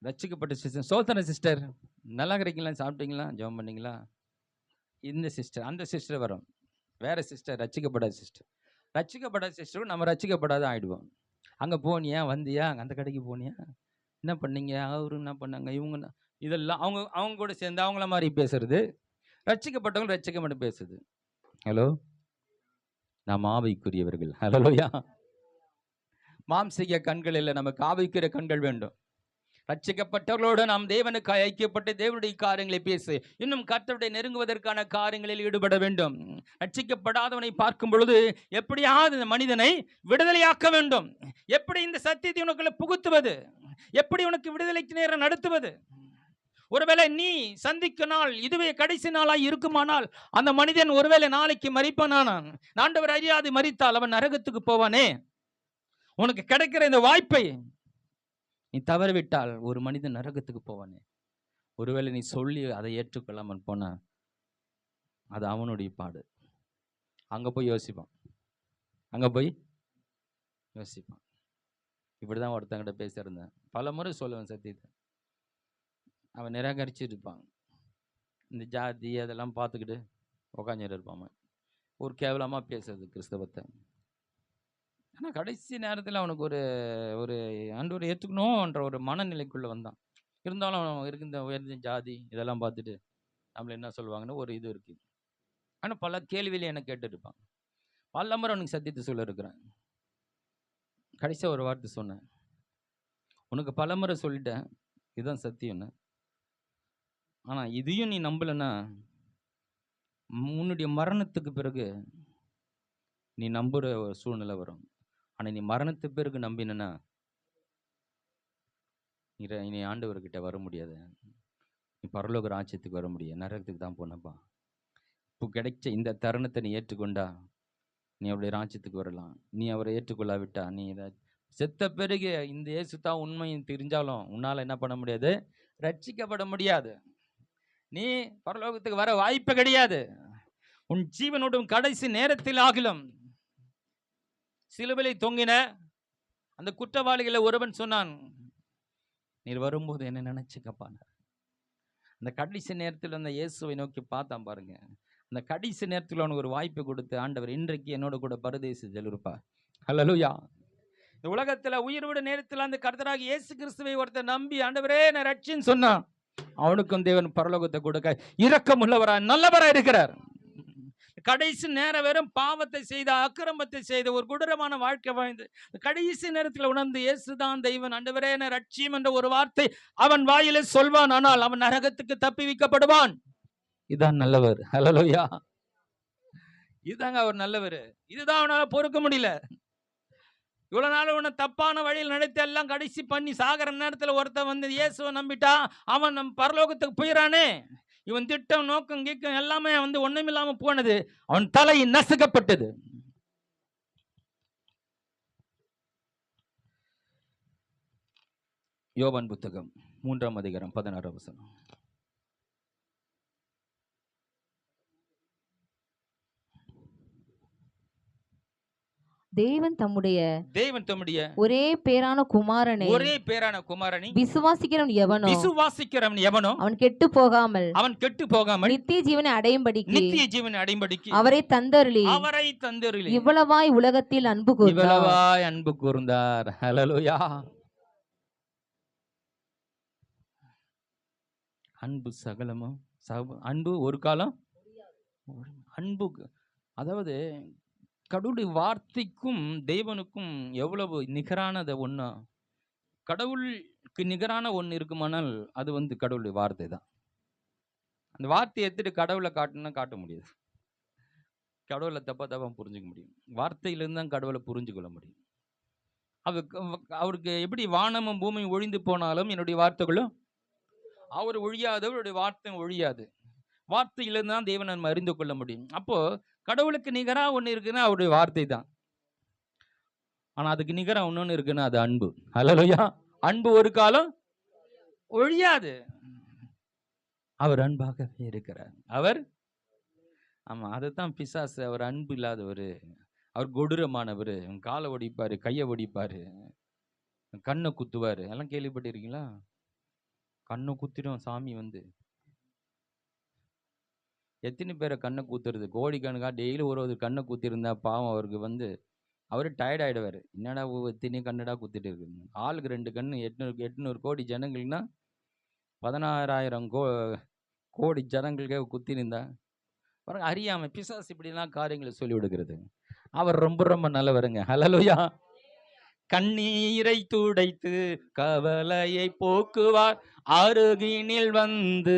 ரட்சிக்கப்பட்ட சிஸ்டர், சோதனை சிஸ்டர் நல்லா இருக்கிறீங்களா, சாப்பிட்டீங்களா, ஜெபம் பண்ணீங்களா, இந்த சிஸ்டர் அந்த சிஸ்டர் வரும். வேற சிஸ்டர் ரட்சிக்கப்படாத சிஸ்டர். ரட்சிக்கப்படாத சிஸ்டரும் நம்ம ரட்சிக்கப்படாத ஆயிடுவோம். அங்கே போனியா, வந்தியா, அந்த கடைக்கு போனியா, என்ன பண்ணீங்க, அவரு என்ன பண்ணாங்க, இவங்க, இதெல்லாம் அவங்க கூட சேர்ந்து அவங்கள மாதிரி பேசுறது. ரட்சிக்கப்பட்டவங்க ரட்சிக்க மட்டும் பேசுது. ஹலோ, நாம் ஆவிக்குரியவர்கள். ஹலோயா, மாம்சீக கண்கள் இல்லை, நமக்கு ஆவிக்குரிய கண்கள் வேண்டும். ரட்சிக்கப்பட்டவர்களோடு நாம் தேவனுக்கு ஐக்கியப்பட்டு தேவனுடைய காரியங்களை பேசு, இன்னும் கர்த்தருடைய நெருங்குவதற்கான காரியங்களில் ஈடுபட வேண்டும். ரட்சிக்கப்படாதவனை பார்க்கும் பொழுது எப்படியாவது இந்த மனிதனை விடுதலையாக்க வேண்டும். எப்படி இந்த சத்தியத்தை உனக்குள்ள புகுத்துவது, எப்படி உனக்கு விடுதலைக்கு நேரம் நடத்துவது. ஒருவேளை நீ சந்திக்கும் நாள் இதுவே கடைசி நாளாய் இருக்குமானால் அந்த மனிதன் ஒருவேளை நாளைக்கு மரிப்பானான், ஆண்டவர் அறியாது மரித்தால் அவன் நரகத்துக்கு போவானே. உனக்கு கிடைக்கிற இந்த வாய்ப்பை நீ தவறிவிட்டால் ஒரு மனிதன் நரகத்துக்கு போவானே. ஒருவேளை நீ சொல்லி அதை ஏற்றுக்கொள்ளாமல் போன அது அவனுடைய பாடு. அங்க போய் யோசிப்பான், அங்க போய் யோசிப்பான். இப்படிதான் ஒருத்தங்கிட்ட பேசியிருந்தேன், பல முறை சொல்லுவேன் சத்தியத்தை. அவன் நிராகரிச்சு இருப்பான், இந்த ஜாதி அதெல்லாம் பார்த்துக்கிட்டு உக்காஞ்சிட்டு இருப்பான். ஒரு கேவலமா பேசுறது கிறிஸ்தவத்தை. ஆனால் கடைசி நேரத்தில் அவனுக்கு ஒரு ஆண்டவரை ஏற்றுக்கணுன்ற ஒரு மனநிலைக்குள்ளே வந்தான். இருந்தாலும் அவன் இருந்த உயர்ந்த ஜாதி இதெல்லாம் பார்த்துட்டு நம்மள என்ன சொல்லுவாங்கன்னு ஒரு இது இருக்குது. ஆனால் பல கேள்வியில என்ன கேட்டுருப்பான். பல முறை அவனுக்கு சத்தியத்தை சொல்ல இருக்கிறேன். கடைசியாக ஒரு வார்த்தை சொன்னேன், உனக்கு பல முறை சொல்லிட்டேன் இதுதான் சத்தியம்னு. ஆனால் இதையும் நீ நம்பலைன்னா உன்னுடைய மரணத்துக்கு பிறகு நீ நம்புகிற ஒரு சூழ்நிலை வரும். ஆனால் நீ மரணத்துக்கு பிறகு நம்பினா நீ ஆண்டவர்கிட்ட வர முடியாது. நீ பரலோக ராஜ்யத்துக்கு வர முடியாது, நரகத்துக்கு தான் போனப்பா. இப்போ கிடைச்ச இந்த தருணத்தை நீ ஏற்றுக்கொண்டா நீ அவருடைய ராஜ்யத்துக்கு வரலாம். நீ அவரை ஏற்றுக்கொள்ளாவிட்டா நீ செத்த பிறகு இந்த இயேசு தான் உண்மையும் தெரிஞ்சாலும் உன்னால் என்ன பண்ண முடியாது, ரட்சிக்கப்பட முடியாது. நீ பரலோகத்துக்கு வர வாய்ப்பு கிடையாது. உன் ஜீவனோடும் கடைசி நேரத்தில் ஆகிலும் சிலுவையிலே தொங்கின அந்த குற்றவாளிகளை ஒருவன் சொன்னான், நீர் வரும்போது என்ன நினைச்சுக்கப்பான. அந்த கடைசி நேரத்தில் அந்த இயேசுவை நோக்கி பார்த்தான் பாருங்க. அந்த கடைசி நேரத்தில் அவனுக்கு ஒரு வாய்ப்பு கொடுத்து, ஆண்டவர் இன்றைக்கு என்னோட கூட பரதேசில் இருப்பார். ஹல்லேலூயா. இந்த உலகத்துல உயிர் விட நேரத்தில் அந்த கர்த்தராகிய இயேசு கிறிஸ்துவை ஒருத்தர் நம்பி ஆண்டவரே நான் ரட்சின்னு சொன்னான், அவனுக்கும் தேவன் பரலோகத்தை கொடுக்க இரக்கமுள்ளவரா நல்லவரா இருக்கிறார். கடைசி நேரம் வெறும் பாவத்தை செய்த, அக்கிரமத்தை செய்த, ஒரு கொடூரமான வாழ்க்கை வாழ்ந்து கடைசி நேரத்தில் உணர்ந்து இயேசுதான் தெய்வன், ஆண்டவரே என்னை ரட்சியும் என்ற ஒரு வார்த்தை அவன் வாயிலே சொல்வான், ஆனால் அவன் நரகத்துக்கு தப்பி வைக்கப்படுவான். இதுதான் நல்லவர். ஹல்லேலூயா. இதுதாங்க அவர் நல்லவர். இதுதான் அவனால பொறுக்க முடியல. இவ்வளவு நாள் உன்னை தப்பான வழியில் நடத்தி எல்லாம் கடைசி பண்ணி சாகர நேரத்தில் ஒருத்தன் வந்து இயேசுவை நம்பிட்டா அவன் நம் பரலோகத்துக்கு போயிடானே. இவன் திட்டம் நோக்கம் கீக்கம் எல்லாமே வந்து ஒண்ணுமில்லாம போனது, அவன் தலை நசுக்கப்பட்டது. யோவான் புத்தகம் 3ஆம் அதிகாரம் 16ஆம் வசனம். தேவன் தம்முடைய ஒரே பேரான குமாரனை விசுவாசிக்கிறவன் எவனோ அவன் கெட்டு போகாமல் நித்திய ஜீவனை அடையும்படிக்கு அவரை தந்தருளி இவ்வளவாய் உலகத்தில் அன்பு கூர்ந்தார். ஹல்லேலூயா. அன்பு சகலமும், அன்பு ஒரு காலம், அன்பு அதாவது கடவுளுடைய வார்த்தைக்கும் தேவனுக்கும் எவ்வளவு நிகரானது ஒண்ணு. கடவுளுக்கு நிகரான ஒன்று இருக்குமானால் அது வந்து கடவுளுடைய வார்த்தை தான். அந்த வார்த்தையை எடுத்துட்டு கடவுளை காட்டணும்னா காட்ட முடியாது. கடவுளை தப்பா புரிஞ்சுக்க முடியும். வார்த்தையிலிருந்து தான் கடவுளை புரிஞ்சுக்கொள்ள முடியும். அவருக்கு எப்படி வானமும் பூமியும் ஒழிந்து போனாலும் என்னுடைய வார்த்தைகளும் அவர் ஒழியாதவருடைய வார்த்தை ஒழியாது. வார்த்தையிலிருந்து தான் தேவனை நம்ம அறிந்து கொள்ள முடியும். அப்போ கடவுளுக்கு நிகராக ஒன்று இருக்குன்னா அவருடைய வார்த்தை தான். ஆனால் அதுக்கு நிகராக ஒன்று இருக்குன்னா அது அன்பு. ஹல்லேலூயா. அன்பு ஒரு காலம் ஒழியாது. அவர் அன்பாகவே இருக்கிறார். அவர் ஆமா, அதைத்தான் பிசாசு. அவர் அன்பு இல்லாதவர், அவர் கொடூரமானவர், காலை ஒடிப்பாரு, கையை ஒடிப்பாரு, கண்ணை குத்துவாரு. எல்லாம் கேள்விப்பட்டிருக்கீங்களா? கண்ணை குத்திடும் சாமி வந்து. எத்தனை பேரை கண்ணை குத்துறது? கோடிக்கணக்கா டெய்லி ஒரு கண்ணை குத்திருந்தா பாவம் அவருக்கு வந்து அவரு டயர்ட் ஆயிடுவாரு. என்னடா எத்தனை கண்ணடா குத்திட்டு இருக்கு? ஆளுக்கு 2 கண்ணு, 800 கோடி ஜனங்கள்னா 16,000 கோடி ஜனங்களுக்கே குத்திருந்தா பாருங்க. அறியாம பிசாசு இப்படிலாம் காரியங்களை சொல்லி விடுகிறது. அவர் ரொம்ப ரொம்ப நல்லவருங்க. ஹல்லேலூயா. கண்ணீரை துடைத்து கவலையை போக்குவார், அருகினில் வந்து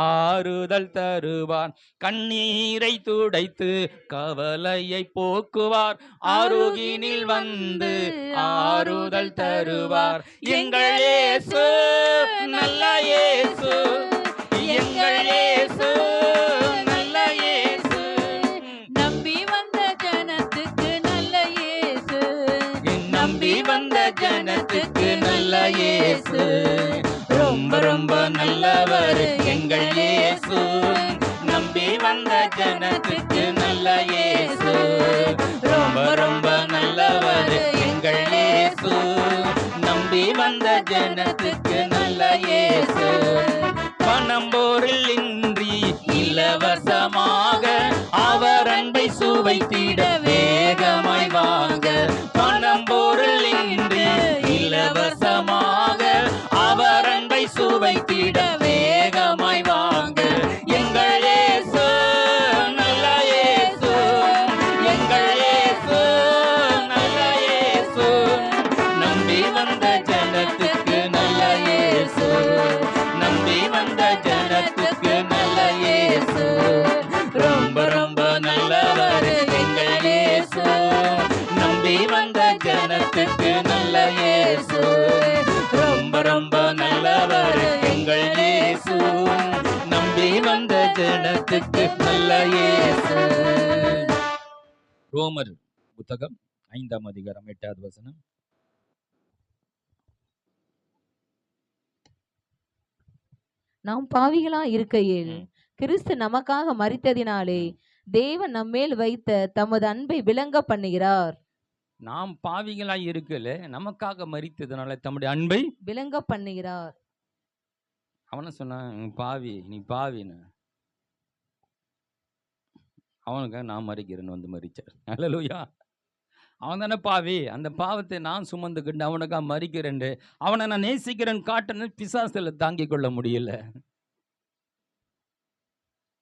ஆறுதல் தருவார். கண்ணீரை துடைத்து கவலையை போக்குவார், அருகினில் வந்து ஆறுதல் தருவார். எங்கள் இயேசு நல்ல இயேசு, எங்கள் இயேசு நல்ல இயேசு, நம்பி வந்த ஜனத்துக்கு நல்ல இயேசு, நம்பி வந்த ஜனத்துக்கு நல்ல இயேசு, ரொம்ப ரொம்ப நல்லவர் எங்கள் இயேசு. நம்பி வந்த ஜனத்துக்கு நல்ல இயேசு, ரொம்ப ரொம்ப நல்லவர் எங்கள் இயேசு. நம்பி வந்த ஜனத்துக்கு நல்ல இயேசு. பணம் பொருள் இன்றி இலவசமாக அவர் அன்பை சுவைத்திட வேகமாய் வாங்க. பணம் பொருள் இன்றி இலவசமாக அவர் அன்பை சுவைத்திட வேகமாய் வாங்க. எங்கள் இயேசு நல்ல இயேசு, எங்கள் இயேசு நல்ல இயேசு. நம்பி வந்த ஜனத்துக்கு நல்ல இயேசு, நம்பி வந்த ஜனத்துக்கு நல்ல இயேசு, ரொம்ப ரொம்ப நல்லவர் எங்கள் இயேசு. நம்பி வந்த ஜனத்துக்கு நல்ல இயேசு, ரொம்ப ரொம்ப நல்லவர் எங்கள் இயேசு. நம்பி வந்த ஜனத்துக்கு நல்ல இயேசு. ரோமர் புத்தகம் 5ஆம் அதிகாரம் 8வது வசனம். நாம் பாவிகளா இருக்கையில் கிறிஸ்து நமக்காக மரித்ததினாலே தேவன் நம்மேல் வைத்த தமது அன்பை விளங்க பண்ணுகிறார். நாம் பாவிகளாய் இருக்கல, நமக்காக மரித்ததுனால தம்முடைய அன்பை விளங்க பண்ணுகிறார். அவன சொன்னான், நீ பாவி, நீ பாவின்னு. அவனுக்காக நான் மறிக்கிறேன்னு வந்து மறிச்சார். ஹல்லேலூயா. அவன் தானே பாவி. அந்த பாவத்தை நான் சுமந்துக்கிட்டு அவனுக்காக மறிக்கிறேன், அவனை நான் நேசிக்கிறேன்னு காட்டணும். பிசாசுல தாங்கிக் கொள்ள முடியல.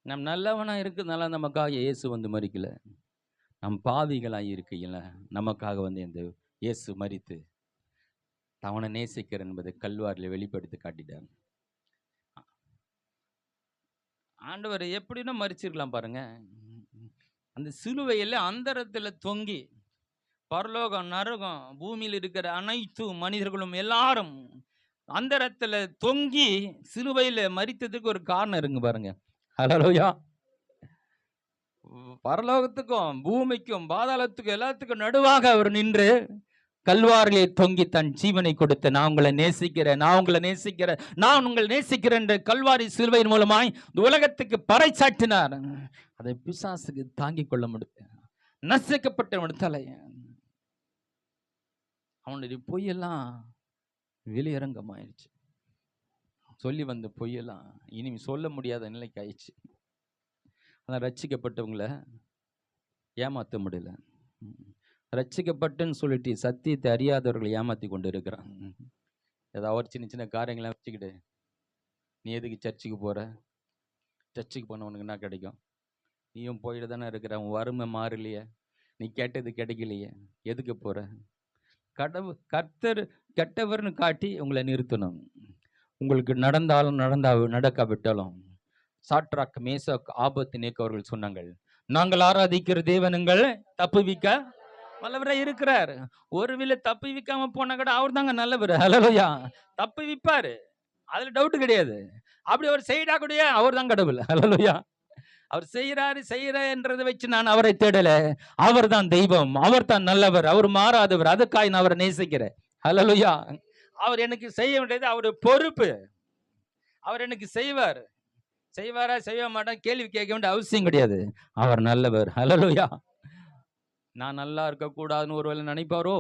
நம் நல்லவனா இருக்கிறதுனால நமக்காக இயேசு வந்து மறிக்கல. நம் பாவிகளாக இருக்கையில் நமக்காக வந்து இந்த இயேசு மரித்து அவனை நேசிக்கிறேன் என்பதை கல்வாரில் வெளிப்படுத்தி காட்டிட்டாங்க. ஆண்டவர் எப்படின்னா மறிச்சிருக்கலாம் பாருங்க. அந்த சிலுவையில் அந்தரத்தில் தொங்கி பரலோகம், நரகம், பூமியில் இருக்கிற அனைத்து மனிதர்களும் எல்லாரும் அந்தரத்தில் தொங்கி சிலுவையில் மரித்ததுக்கு ஒரு காரணம் இருங்க பாருங்க. ஹல்லேலூயா. பரலோகத்துக்கும் பூமிக்கும் பாதாளத்துக்கும் எல்லாத்துக்கும் நடுவாக அவர் நின்று கல்வாரிலே தொங்கி தன் ஜீவனை கொடுத்த, நான் உங்களை நேசிக்கிறேன், நான் உங்களை நேசிக்கிறேன், நான் உங்களை நேசிக்கிறேன் என்று கல்வாரி சிலுவையின் மூலமாய் உலகத்துக்கு பறைசாற்றினார். அதை பிசாசுக்கு தாங்கிக் கொள்ள முடியல. நசுக்கப்பட்ட தலை, அவனுடைய பொய்யெல்லாம் வெளியரங்கமாயிடுச்சு. சொல்லி வந்த பொய்யெல்லாம் இனி சொல்ல முடியாத நிலைக்கு ஆயிடுச்சு. ஆனால் ரட்சிக்கப்பட்டவங்களை ஏமாற்ற முடியல. ரட்சிக்கப்பட்டுன்னு சொல்லிட்டு சத்தியத்தை அறியாதவர்களை ஏமாற்றி கொண்டு இருக்கிறான். ஏதாவது சின்ன சின்ன காரியங்களாம் வச்சுக்கிட்டு, நீ எதுக்கு சர்ச்சுக்கு போகிற, சர்ச்சுக்கு போனவனுக்கு என்ன கிடைக்கும், நீயும் போயிட்டு தானே இருக்கிற, உன் வறுமை மாறலையே, நீ கேட்டது கிடைக்கலையே, எதுக்கு போகிற? கர்த்தர் கெட்டவர்னு காட்டி உங்களை நிறுத்தணும். உங்களுக்கு நடந்தாலும் நடக்காவிட்டாலும் சாட்ராக், மேசாக், ஆபேத்நேகோ அவர்கள் சொன்னாங்கள், நாங்கள் ஆராதிக்கிற தேவனுங்கள் தப்புவிக்க வல்லவராக இருக்கிறார். ஒருவேளை தப்புவிக்காம போனா கூட அவர் தாங்க நல்லவர். ஹல்லேலூயா. தப்புவிப்பாரு, அதுல டவுட் கிடையாது. அப்படி அவர் செய்யடா கூட அவர் தான் கடவுள். ஹல்லேலூயா. அவர் செய்யறாருன்றதை வச்சு நான் அவரை தேடல. அவர் தான் தெய்வம், அவர் தான் நல்லவர், அவர் மாறாதவர். அதுக்காக நான் அவரை நேசிக்கிறேன். ஹல்லேலூயா. அவர் எனக்கு செய்ய வேண்டியது அவரு பொறுப்பு. அவர் எனக்கு செய்வார். செய்வாரா செய்ய மாட்டான் கேள்வி கேட்க வேண்டிய அவசியம் கிடையாது. அவர் நல்லவர். ஹல்லேலூயா. நான் நல்லா இருக்கக்கூடாதுன்னு ஒருவேளை நினைப்பாரோ?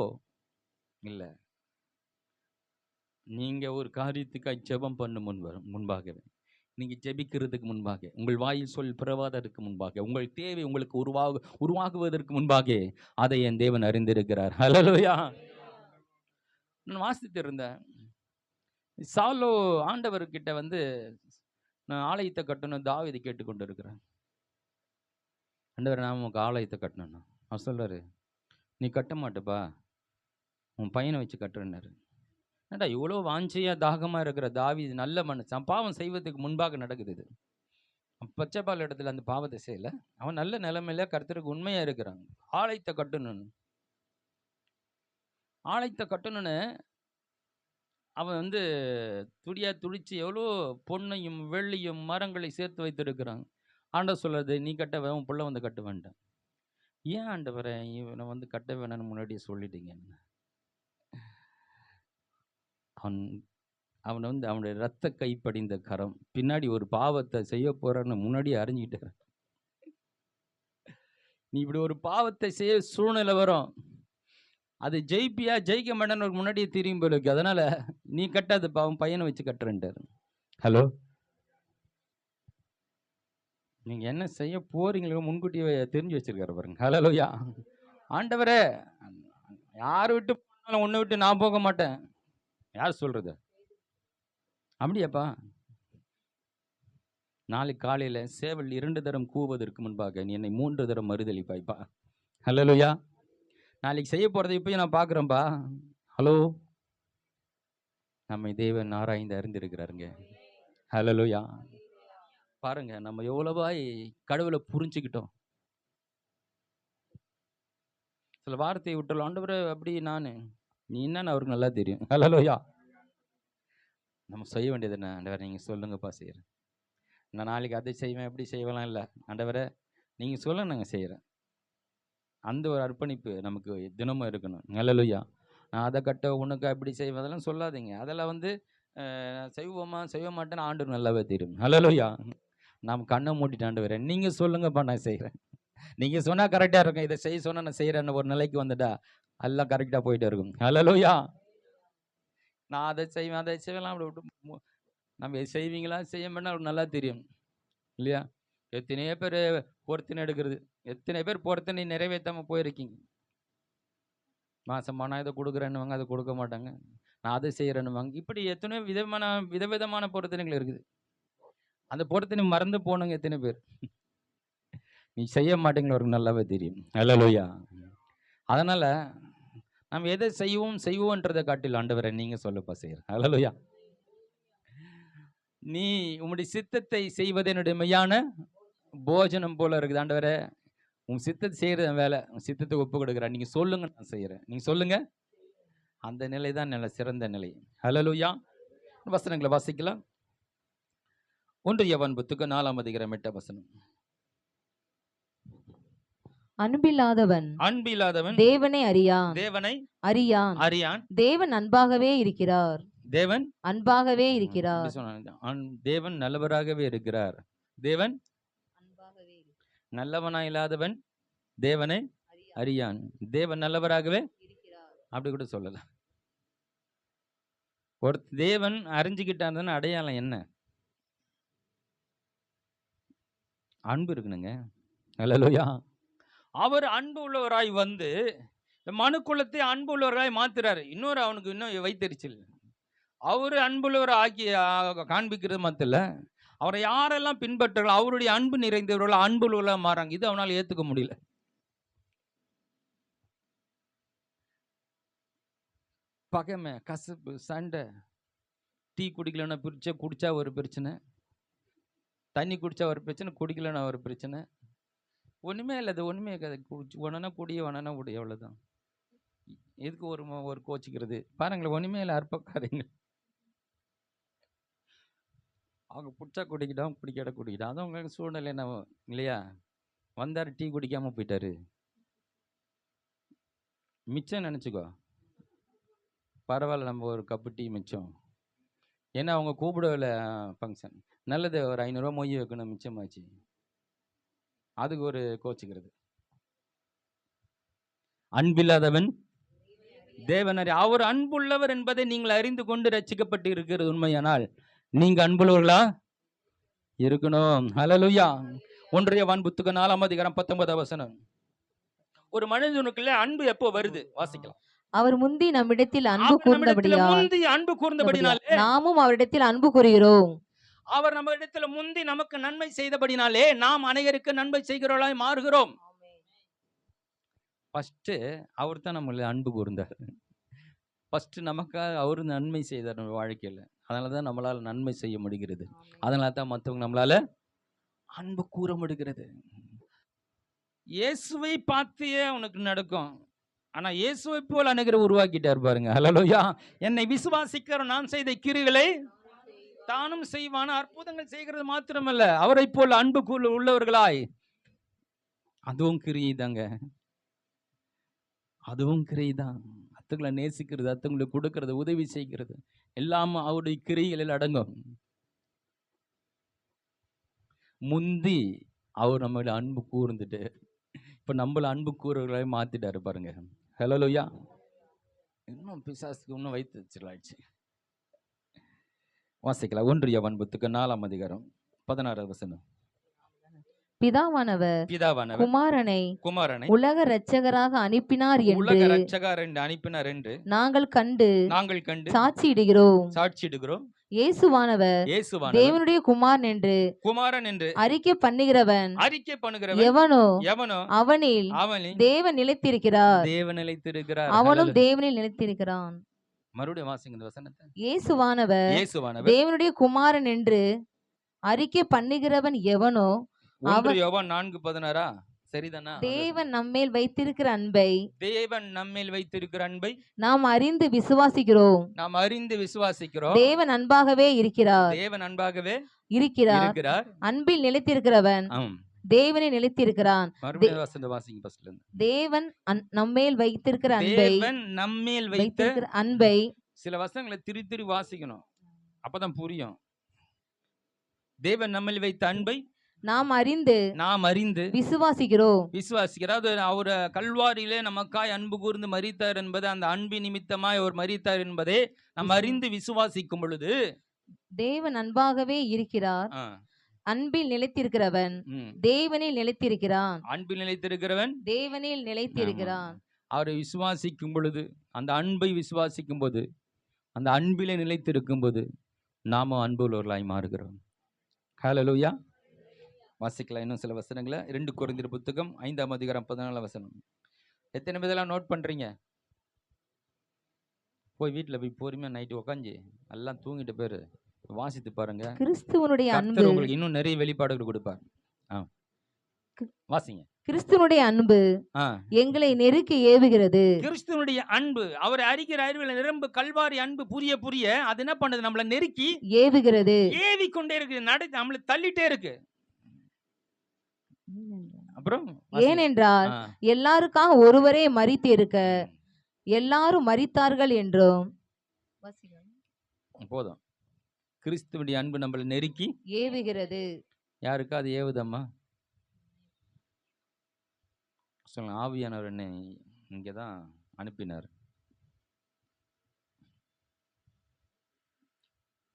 இல்ல. நீங்க ஒரு காரியத்துக்காக ஜெபம் பண்ணும் முன்பாகவே, நீங்க ஜெபிக்கிறதுக்கு முன்பாக, உங்கள் வாயில் சொல் பிறவாதற்கு முன்பாக, உங்கள் தேவை உங்களுக்கு உருவாகுவதற்கு முன்பாக, அதை என் தேவன் அறிந்திருக்கிறார். ஹல்லேலூயா. நான் வாசித்திருந்தேன். சாலோ ஆண்டவர்கிட்ட வந்து நான் ஆலயத்தை கட்டணும் தாவீது கேட்டுக்கொண்டு இருக்கிறேன். ஆண்டவரே நான் உனக்கு ஆலயத்தை கட்டணும். அவர் சொல்றாரு, நீ கட்ட மாட்டப்பா, உன் பையனை வச்சு கட்டுறேன்னாரு. ஏன்டா இவ்வளோ வாஞ்சையா தாகமா இருக்கிற தாவீது நல்ல மனுஷன், பாவம் செய்வதற்கு முன்பாக நடக்குது இது. பச்சைப்பால் இடத்துல அந்த பாவத்தை செய்யல, அவன் நல்ல நிலைமையில கர்த்தருக்கு உண்மையா இருக்கிறான். ஆலயத்தை கட்டணும்னு அவன் வந்து துடிச்சு எவ்வளோ பொன்னையும் வெள்ளியும் மரங்களை சேர்த்து வைத்திருக்கிறான். ஆண்டவர் சொல்றது, நீ கட்ட உன் புள்ள வந்து கட்ட வேண்டாம். ஏன் ஆண்டவரே இவனை வந்து கட்ட வேணாம்னு முன்னாடியே சொல்லிட்டீங்க. அவனை வந்து அவனுடைய ரத்த கைப்படிந்த கரம் பின்னாடி ஒரு பாவத்தை செய்ய போறான்னு முன்னாடியே அறிஞ்சிட்டார். நீ இப்படி ஒரு பாவத்தை செய்ய சூழ்நிலை வரும், அது ஜெயிப்பியா ஜெயிக்க மாட்டேன்னு முன்னாடியே தெரியும் போல இருக்கு. அதனால நீ கட்டாத பாவம் பையனை வச்சு கட்டுறேன்ட்டாரு. ஹலோ, நீங்க என்ன செய்ய போறீங்களோ முன்கூட்டியே தெரிஞ்சு வச்சிருக்காரு பாருங்க. ஹல்லேலூயா. ஆண்டவரே, யார் விட்டு போனாலும் உன்னை விட்டு நான் போக மாட்டேன். யார் சொல்றது? அப்படியாப்பா? நாளைக்கு காலையில சேவல் 2 தரம் கூவதற்கு முன்பாக நீ என்னை 3 தரம் மறுதலிப்பாய்ப்பா. ஹல்லேலூயா. நாளைக்கு செய்ய போறதை இப்பயும் நான் பார்க்குறேன்ப்பா. ஹலோ, நம்மை தேவன் ஆராய்ந்து அறிந்திருக்கிறாருங்க. ஹல்லேலூயா. பாருங்க, நம்ம எவ்வளவாய் கடவுளை புரிஞ்சுக்கிட்டோம். சில வார்த்தையை விட்டுறோம். ஆண்டவரே அப்படி நானு, நீ என்னன்னு அவருக்கு நல்லா தெரியும். ஹல்லேலூயா. நம்ம செய்ய வேண்டியது என்ன? ஆண்டவரே நீங்க சொல்லுங்கப்பா செய்கிறேன். நான் நாளைக்கு அதை செய்வேன் எப்படி செய்வேலாம் இல்லை. ஆண்டவரே நீங்கள் சொல்ல நாங்கள் செய்கிறேன். அந்த ஒரு அர்ப்பணிப்பு நமக்கு தினமும் இருக்கணும். ஹல்லேலூயா. நான் அதை கட்ட உனக்கு அப்படி செய்வேன் அதெல்லாம் சொல்லாதீங்க. அதெல்லாம் வந்து செய்வோமா செய்ய மாட்டேன்னு ஆண்டவர் நல்லாவே தெரியும். ஹல்லேலூயா. நாம் கண்ணை மூடிட்டு ஆண்டவரே நீங்கள் சொல்லுங்கப்பா நான் செய்கிறேன். நீங்கள் சொன்னால் கரெக்டாக இருக்கும். இதை செய்ய சொன்னால் நான் செய்கிறேன்னு ஒரு நிலைக்கு வந்துட்டா எல்லாம் கரெக்டாக போயிட்டே இருக்கும். ஹல்லேலூயா. நான் அதை செய்வேன் அதை செய்வேலாம் அப்படி விட்டு நம்ம செய்வீங்களா செய்ய மாட்டேன்னா அவருக்கு நல்லா தெரியும் இல்லையா? எத்தனையோ பேர் பொறுத்தினை எடுக்கிறது, எத்தனை பேர் பொறுத்தினை நிறைவேற்றாமல் போயிருக்கீங்க. மாதம் நான் இதை கொடுக்குறேன்னுவாங்க, அதை கொடுக்க மாட்டாங்க. நான் அதை செய்கிறேன்னுவாங்க. இப்படி எத்தனையோ விதவிதமான பொறுத்தினைகள் இருக்குது. அந்த பொறுத்தினை மறந்து போனவங்க எத்தனை பேர் நீ செய்ய மாட்டீங்களோ அவருக்கு நல்லாவே தெரியும். ஹல்லேலூயா. அதனால நம்ம எதை செய்வோன்றதை காட்டில் ஆண்டவரை நீங்க சொல்லப்பா செய்கிறேன். ஹல்லேலூயா. நீ உம்முடைய சித்தத்தை செய்வது என்னுடைய மெய்யான போஜனம் போல இருக்குது. ஆண்டவரே உன் சித்தத்தை செய்யறது வேலை, உன் சித்தத்தை ஒப்பு கொடுக்குறேன். நீங்க சொல்லுங்க நான் செய்யறேன். நீங்க சொல்லுங்க. அந்த நிலை தான் நல்ல சிறந்த நிலை. ஹல்லேலூயா. வசனங்களை வாசிக்கலாம். 1 யோவான் 4:8 வசனம். அன்பில்லாதவன் தேவனை அறியான். தேவன் அன்பாகவே இருக்கிறார். தேவன் நல்லவராகவே இருக்கிறார். தேவன் நல்லவனா இல்லாதவன் தேவனை அறியான். தேவன் நல்லவராகவே அப்படி கூட சொல்லலாம். ஒரு தேவன் அறிஞ்சுக்கிட்டாருன்னு அடையாளம் என்ன? அன்பு இருக்கணுங்க. ஹல்லேலூயா. அவர் அன்பு உள்ளவராய் வந்து மனுக்குலத்தை அன்பு உள்ளவராய் மாத்துறாரு. இன்னொரு அவனுக்கு இன்னும் வைத்தறிச்சல். அவரு அன்புள்ளவரை ஆக்கி காண்பிக்கிறது மத்தில அவரை யாரெல்லாம் பின்பற்றாங்களோ அவருடைய அன்பு நிறைந்தவர்கள் அன்புள்ளவர்களாக மாறாங்க. இது அவனால் ஏற்றுக்க முடியல. பகைமை, கசப்பு, சண்டை, டீ குடிக்கலன்னா குடிச்சா ஒரு பிரச்சனை, தண்ணி குடிச்சா ஒரு பிரச்சனை, குடிக்கலன்னா ஒரு பிரச்சனை. ஒன்றுமே இல்லை, அது ஒன்றுமே இருக்காது. ஒன்னா குடிய ஒன்னா குடிய, அவ்வளோதான். எதுக்கு ஒரு கோச்சிக்கிறது பாருங்களேன். ஒன்றுமே இல்லை, அற்ப காரியங்கள். அவங்க பிடிச்சா குடிக்கிட்டோம், குடிக்காட குடிக்கிட்டோம். அதுவும் உங்களுக்கு சூழ்நிலை என்ன இல்லையா? வந்தார், டீ குடிக்காமல் போயிட்டாரு, மிச்சம் நினச்சிக்கோ. பரவாயில்ல, நம்ம ஒரு கப்பு டீ மிச்சம். ஏன்னா அவங்க கூப்பிடவில்லை ஃபங்க்ஷன். நல்லது, ஒரு 500 மொய் வைக்கணும், மிச்சமாச்சு. அதுக்கு ஒரு கோச்சுக்கிறது. அன்பில்லாதவன் தேவனறி. அவர் அன்புள்ளவர் என்பதை நீங்கள் அறிந்து கொண்டு ரட்சிக்கப்பட்டு இருக்கிறது உண்மையானால் நீங்க அன்புள்ளவர்களா இருக்கணும். ஹல்லேலூயா. 1 யோவான் புத்தகம் 4ஆம் அதிகாரம் 19ஆம் வசனம். ஒரு மனிதனுக்குள்ள அன்பு எப்போ வருது? வாசிக்கலாம். அவர் முந்தி நம்மிடத்தில் அன்பு கூர்ந்தபடியால் நாமும் அவரிடத்தில் அன்பு கூறுகிறோம். அவர் நம்ம இடத்துல முந்தி நமக்கு நன்மை செய்தபடினாலே நாம் அனைவருக்கு நன்மை செய்கிறவர்களாய் மாறுகிறோம். ஃபர்ஸ்ட் அவர் தான் நம்மள அன்பு கூர்ந்தார். ஃபர்ஸ்ட் நமக்காக அவர் நன்மை செய்தார் நம்ம வாழ்க்கையில். அதனால தான் நம்மளால நன்மை செய்ய முடிகிறது. அதனால தான் மற்றவங்க நம்மளால அன்பு கூற முடிகிறது. இயேசுவை பார்த்தியே உனக்கு நடக்கும். ஆனா இயேசுவை போல் அநேகரை உருவாக்கிட்டார் பாருங்க. ஹல்லேலூயா. என்னை விசுவாசிக்கிற நான் செய்த கிரியைகளை தானும் செய்வான. அற்புதங்கள் செய்கிறது மாத்திரமல்ல, அவரை போல் அன்பு உள்ளவர்களாய், அதுவும் கிரியை தாங்க. அதுவும் கிரியை தான். அத்தங்களை நேசிக்கிறது, அத்தங்களுக்கு கொடுக்கிறது, உதவி செய்கிறது எல்லாம் அவருடைய கிரியைகளில் அடங்கும். முந்தி அவர் நம்மள அன்பு கூர்ந்துட்டு இப்ப நம்மள அன்பு கூறுவர்களாய் மாத்திட்டாரு பாருங்க. ஹல்லேலூயா. இன்னும் பிசாசுக்கு இன்னும் வைத்து வச்சிடலாச்சு. வாசிக்கலாம். 1 யோவான் புத்தகம் 4ஆம் அதிகாரம் 16ஆம் வசனம். பிதாவானவர் குமாரனை உலக இரட்சகராக அனுப்பினார் என்று நாங்கள் கண்டு சாட்சியிடுகிறோம். இயேசுவானவர் தேவனுடைய குமாரன் என்று அறிக்கை பண்ணுகிறவன் எவனோ அவனில் தேவன் நிலைத்திருக்கிறார், அவனும் தேவனில் நிலைத்திருக்கிறான். மறுபடியும் வாசிங்க இந்த வசனத்தை. இயேசுவானவர் தேவனுடைய குமாரன் என்று அறிக்கை பண்ணுகிறவன் எவனோ 1 யோவான் 4:16 சரிதானா? தேவன் நம்மேல் வைத்திருக்கிற அன்பை நாம் அறிந்து விசுவாசிக்கிறோம். தேவன் அன்பாகவே இருக்கிறார். அன்பில் நிலைத்திருக்கிறவன் தேவனை நிலைத்திருக்கிறான். தேவன் நம்மேல் வைத்திருக்கிற அன்பை சில வசனங்களை திரி வாசிக்கணும், அப்பதான் புரியும். தேவன் நம்மேல் வைத்த அன்பை நாம் அறிந்து விசுவாசிக்கிறோம். அவர் கல்வாரியிலே நமக்காய் அன்பு கூர்ந்து மரித்தார் என்பது, அந்த அன்பு நிமித்தமாய் அவர் மரித்தார் என்பதை நாம் அறிந்து விசுவாசிக்கும் பொழுது தேவன் அன்பாகவே இருக்கிறார். அன்பில் நிலைத்திருக்கிறவன் தேவனில் நிலைத்திருக்கிறான். அன்பில் நிலைத்திருக்கிறவன் தேவனில் நிலைத்திருக்கிறான். அவரை விசுவாசிக்கும் பொழுது, அந்த அன்பை விசுவாசிக்கும் போது, அந்த அன்பிலே நிலைத்திருக்கும் போது நாம அன்புள்ளவர்களாய் மாறுகிறோம். ஹல்லேலூயா. வாசிக்கலாம் இன்னும் சில வசனங்களை. 2 கொரிந்தியர் புத்தகம் 5ஆம் அதிகாரம் 14ஆம் வசனம். எத்தனை பேரெல்லாம் நோட் பண்றீங்க? போய் வீட்டில் போய் பொறுமையா நைட்டு உட்காந்து எல்லாம் தூங்கிட்டு பேரு வாசித்து பாருங்க. கிறிஸ்துவனுடைய அன்பு உங்களுக்கு இன்னும் நிறைய வெளிப்பாடுகள் கொடுப்பார். வாசிங்க. கிறிஸ்துவனுடைய அன்பு எங்களை நெருக்கி ஏவுகிறது. கிறிஸ்துவனுடைய அன்பு, அவர் அறிகிற அறிவில் நிரம்பு கல்வாரி அன்பு புரிய அது என்ன பண்ணுது? நம்மள நெருக்கி ஏவுகிறது, ஏவிக்கொண்டே இருக்கு, நம்மள தள்ளிட்டே இருக்கு. அப்புறம் ஏனென்றால் எல்லாருக்காக ஒருவரே மரித்து இருக்க எல்லாரும் மரித்தார்கள் என்றும். போதும். கிறிஸ்துவுடைய அன்பு நம்மளை நெருக்கி ஏவுகிறது. யாருக்கு அது ஏவுதம்மா? சொல்லுங்க. ஆவியானவர் என்னை இங்கதான் அனுப்பினார்.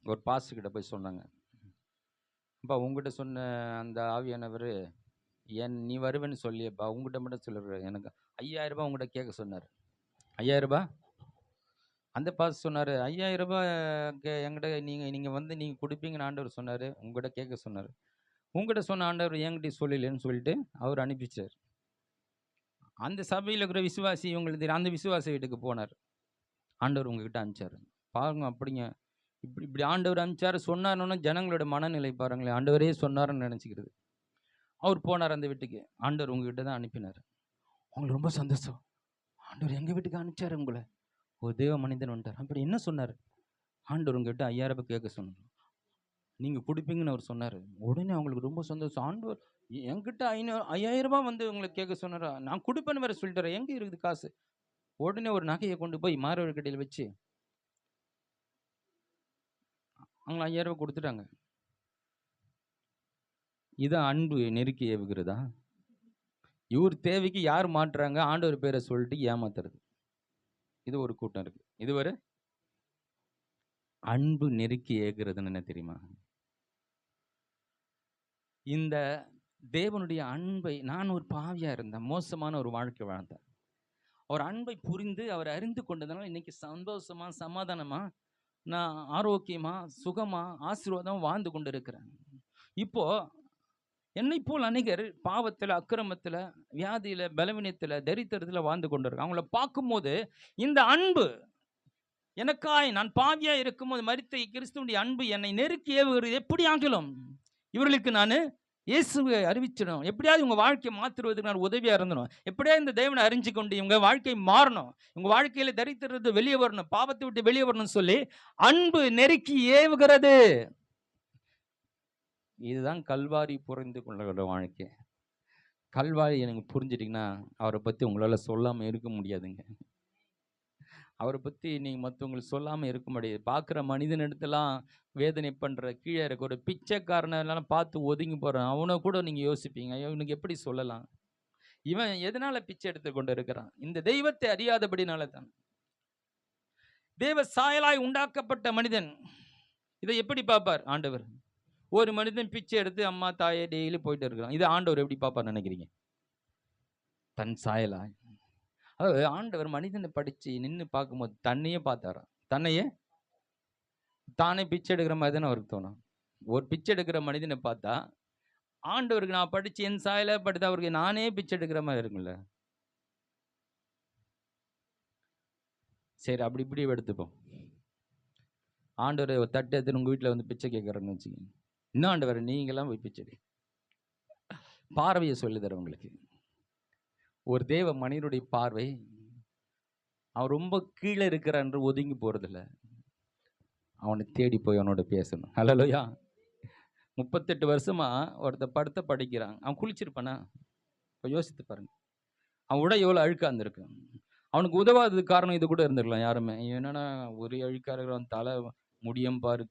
ஒரு பாஸ்டர் கிட்ட போய் சொன்னாங்க, அப்பா உங்ககிட்ட சொன்ன அந்த ஆவியானவர் நீ வருவேன்னு சொல்லியப்பா, உங்ககிட்ட மட்டும் சொல்லுற, எனக்கு 5000 ரூபாய் உங்ககிட்ட கேட்க சொன்னார். 5000 ரூபாய் அந்த பாஸ்டர் சொன்னார். 5000 ரூபாய் என்கிட்ட நீங்கள் வந்து நீங்கள் கொடுப்பீங்கன்னு ஆண்டவர் சொன்னார். உங்ககிட்ட கேட்க சொன்னார். உங்ககிட்ட சொன்ன ஆண்டவர் என்கிட்ட சொல்லலன்னு சொல்லிட்டு அவர் அனுப்பிச்சார். அந்த சபையில் இருக்கிற விசுவாசி இவங்களுக்கு அந்த விசுவாசி வீட்டுக்கு போனார். ஆண்டவர் உங்ககிட்ட அனுப்பிச்சார் பாருங்க. அப்படிங்க இப்படி ஆண்டவர் அனுப்பிச்சார் சொன்னார்னு ஜனங்களோட மனநிலை பாருங்களேன். ஆண்டவரே சொன்னார்னு நினச்சிக்கிறது. அவர் போனார் அந்த வீட்டுக்கு. ஆண்டவர் உங்ககிட்ட தான் அனுப்பினார். உங்களுக்கு ரொம்ப சந்தோஷம். ஆண்டவர் எங்கள் வீட்டுக்கு அனுப்பிச்சார் உங்களை. ஒரு தேவ மனிதன் வந்துட்டார். அப்படி என்ன சொன்னார்? ஆண்டவர் உங்ககிட்ட 5000 ரூபாய் கேட்க சொன்னார், நீங்கள் கொடுப்பீங்கன்னு அவர் சொன்னார். உடனே அவங்களுக்கு ரொம்ப சந்தோஷம். ஆண்டவர் என்கிட்ட 5000 ரூபாய் வந்து உங்களுக்கு கேட்க சொன்னாரா? நான் கொடுப்பேன்னு வேற சொல்லிட்டார். எங்கே இருக்குது காசு? உடனே ஒரு நகையை கொண்டு போய் மாறவர் கடையில் வச்சு அவங்க 5000 ரூபாய் கொடுத்துட்டாங்க. இது அன்பு நெருக்கி ஏவுகிறதா? இவர் தேவைக்கு யார் மாட்டுறாங்க? ஆண்டவர் பேரை சொல்லிட்டு ஏமாத்துறது. இது ஒரு கூட்டம் இருக்கு. இது ஒரு அன்பு நெருக்கி ஏகுறதுன்னு என்ன தெரியுமா? இந்த தேவனுடைய அன்பை, நான் ஒரு பாவியா இருந்தேன், மோசமான ஒரு வாழ்க்கை வாழ்ந்தேன். அவர் அன்பை புரிந்து அவர் அறிந்து கொண்டதுனால இன்னைக்கு சந்தோஷமா, சமாதானமா, நான் ஆரோக்கியமா, சுகமா, ஆசீர்வாதம் வாழ்ந்து கொண்டு இருக்கிறேன். இப்போ என்னை போல் அநேகர் பாவத்தில், அக்கிரமத்தில், வியாதியில், பலவீனத்தில், தரித்திரத்தில் வாழ்ந்து கொண்டு இருக்காங்க. அவங்கள பார்க்கும்போது இந்த அன்பு எனக்காய், நான் பாவியா இருக்கும்போது மரித்த கிறிஸ்துவனுடைய அன்பு என்னை நெருக்கி ஏவுகிறது. எப்படி ஆகலும் இவர்களுக்கு நான் இயேசுவை அறிவிச்சிடணும், எப்படியாவது உங்கள் வாழ்க்கையை மாற்றுவதற்கு நான் உதவியாக இருந்தணும், எப்படியாவது இந்த தேவனை அறிஞ்சு கொண்டு இவங்க வாழ்க்கை மாறணும், உங்கள் வாழ்க்கையில் தரித்திரத்தை வெளியே வரணும், பாவத்தை விட்டு வெளியே வரணும்னு சொல்லி அன்பு நெருக்கி ஏவுகிறது. இதுதான் கல்வாரி புரிந்து கொள்ளுகிற வாழ்க்கை. கல்வாரி எனக்கு புரிஞ்சிட்டிங்கன்னா அவரை பற்றி உங்களால் சொல்லாமல் இருக்க முடியாதுங்க. அவரை பற்றி நீங்கள் மற்றவங்களுக்கு சொல்லாமல் இருக்க முடியாது. பார்க்குற மனிதனிடத்தெல்லாம் வேதனை பண்ணுற, கீழே இருக்க ஒரு பிச்சைக்காரனெல்லாம் பார்த்து ஒதுங்கி போகிறான், அவனை கூட நீங்கள் யோசிப்பீங்க, இவனுக்கு எப்படி சொல்லலாம், இவன் எதனால் பிச்சை எடுத்து கொண்டு இருக்கிறான்? இந்த தெய்வத்தை அறியாதபடினால தான். தேவ சாயலாய் உண்டாக்கப்பட்ட மனிதன் இதை எப்படி பார்ப்பார் ஆண்டவர்? ஒரு மனிதன் பிச்சை எடுத்து அம்மா தாயை டெய்லி போயிட்டு இருக்கிறான், இது ஆண்டவர் எப்படி பார்ப்பார் நினைக்கிறீங்க? தன் சாயலாய். அதாவது ஆண்டவர் மனிதனை படித்து நின்று பார்க்கும்போது தன்னையே பார்த்தாராம். தன்னையே தானே பிச்சை எடுக்கிற மாதிரி தானே அவருக்கு தோணும். ஒரு பிச்சை எடுக்கிற மனிதனை பார்த்தா ஆண்டவருக்கு நான் படித்து என் சாயல படுத்து அவருக்கு நானே பிச்சை எடுக்கிற மாதிரி இருக்குல்ல. சரி, அப்படி இப்படி எடுத்துப்போம். ஆண்டவர் ஒரு தட்டு எடுத்து உங்கள் வீட்டில் வந்து பிச்சை கேட்குறேன்னு வச்சுக்கோங்க. இன்னும் ஆண்டவர் நீங்களாம் போய் பிச்சை பார்வையை சொல்லி தரவங்களுக்கு. ஒரு தேவ மனிதனுடைய பார்வை அவன் ரொம்ப கீழே இருக்கிறான் ஒதுங்கி போகிறதில்ல, அவனை தேடி போய் அவனோட பேசணும். ஹல்லேலூயா. 38 வருஷமா ஒருத்த படுத்த படிக்கிறான், அவன் குளிச்சிருப்பானா? இப்போ யோசித்து பாருங்க, அவன் உடை எவ்வளோ அழுக்கா இருந்திருக்கு. அவனுக்கு உதவாததுக்கு காரணம் இது கூட இருந்திருக்கலாம். யாருமே என்னன்னா ஒரே அழுக்கா இருக்கிறவன், தலை முடியும் பாரு,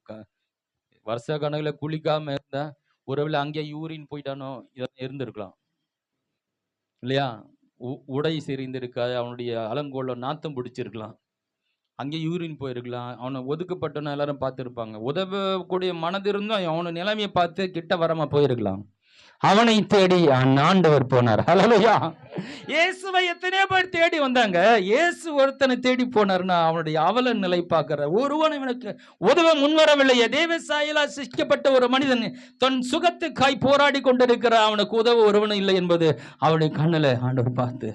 வருஷ கணக்கில் குளிக்காம இருந்தா ஒருவேளை அங்கே யூரின் போயிட்டானோ இதெல்லாம் இருந்திருக்கலாம் இல்லையா? உடை சிரிந்திருக்காது, அவனுடைய அலங்கோல நாத்தம் பிடிச்சிருக்கலாம், அங்கே யூரின் போயிருக்கலாம், அவனை ஒதுக்கப்பட்டவன எல்லாரும் பார்த்துருப்பாங்க. உதவக்கூடிய மனது இருந்தும் அவனை நிலைமையை பார்த்து கிட்ட வரமா போயிருக்கலாம். அவனை தேடி ஆண்டவர் போனார். ஹல்லேலூயா. இயேசுவை எத்தனையோ பேர் தேடி வந்தாங்க, இயேசு ஒருத்தனை தேடி போனார்னா அவனுடைய அவல நிலை பார்க்கிற ஒருவன் இவனுக்கு உதவ முன்வரவில்லையே. தேவ சாயலா சிருஷ்டிக்கப்பட்ட ஒரு மனிதன் தன் சுகத்துக்காய் போராடி கொண்டிருக்கிற அவனுக்கு உதவ ஒருவனும் இல்லை என்பது அவனுடைய கண்ணில் ஆண்டவர் பார்த்து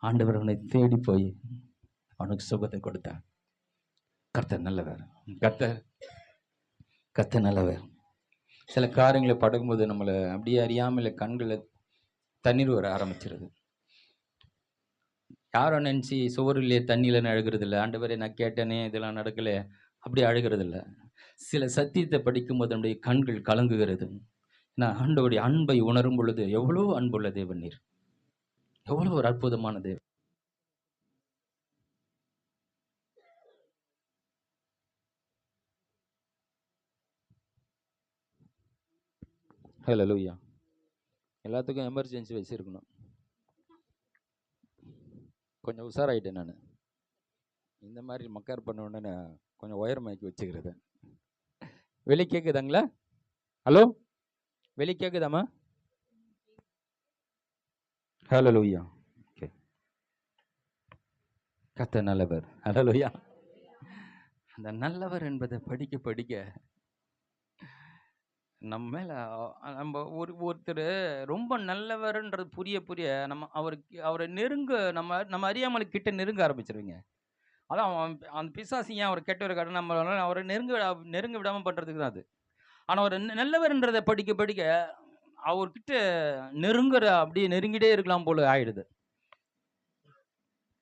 ஆண்டவர் அவனை தேடி போய் அவனுக்கு சுகத்தை கொடுத்தார். கர்த்தர் நல்லவர், கர்த்தர் நல்லவர். சில காரியங்களை படுக்கும்போது நம்மளை அப்படியே அறியாமல் கண்களை தண்ணீர் வர ஆரம்பிச்சிருது. யாரும் நினச்சி சுவரிலே தண்ணியில் அழுகிறது இல்லை, ஆண்டவரே நான் கேட்டேனே இதெல்லாம் நடக்கலை அப்படி அழுகிறது இல்லை. சில சத்தியத்தை படிக்கும்போது நம்முடைய கண்கள் கலங்குகிறது. நான் ஆண்டவருடைய அன்பை உணரும் பொழுது எவ்வளோ அன்புள்ள தேவன் நீர், எவ்வளோ ஒரு அற்புதமான தேவன். ஹல்லேலூயா. எல்லாத்துக்கும் எமர்ஜென்சி வச்சுருக்கணும். கொஞ்சம் உஷாராயிட்டேன் நான். இந்த மாதிரி மக்கார் பண்ண உடனே கொஞ்சம் உயரமாக்கி வச்சுக்கிறது. வெளியே கேட்குதாங்களா? ஹலோ, வெளியே கேட்குதாம்மா? ஹல்லேலூயா. ஓகே. கர்த்தர் நல்லவர். ஹல்லேலூயா. அந்த நல்லவர் என்பதை படிக்க படிக்க நம்ம மேலே நம்ம ஒருத்தர் ரொம்ப நல்லவர்ன்றது புரிய புரிய நம்ம அவரை நம்ம அறியாமல் கிட்ட நெருங்க ஆரம்பிச்சிருவீங்க. அதான் அந்த பிசாசு ஏன் அவர் கெட்டவர் காரணம் நம்ம அவரை நெருங்க விடாமல் பண்ணுறதுக்கு தான் அது. ஆனால் அவர் நல்லவர்ன்றதை படிக்க படிக்க அவர்கிட்ட அப்படியே நெருங்கிட்டே இருக்கலாம் போல ஆயிடுது.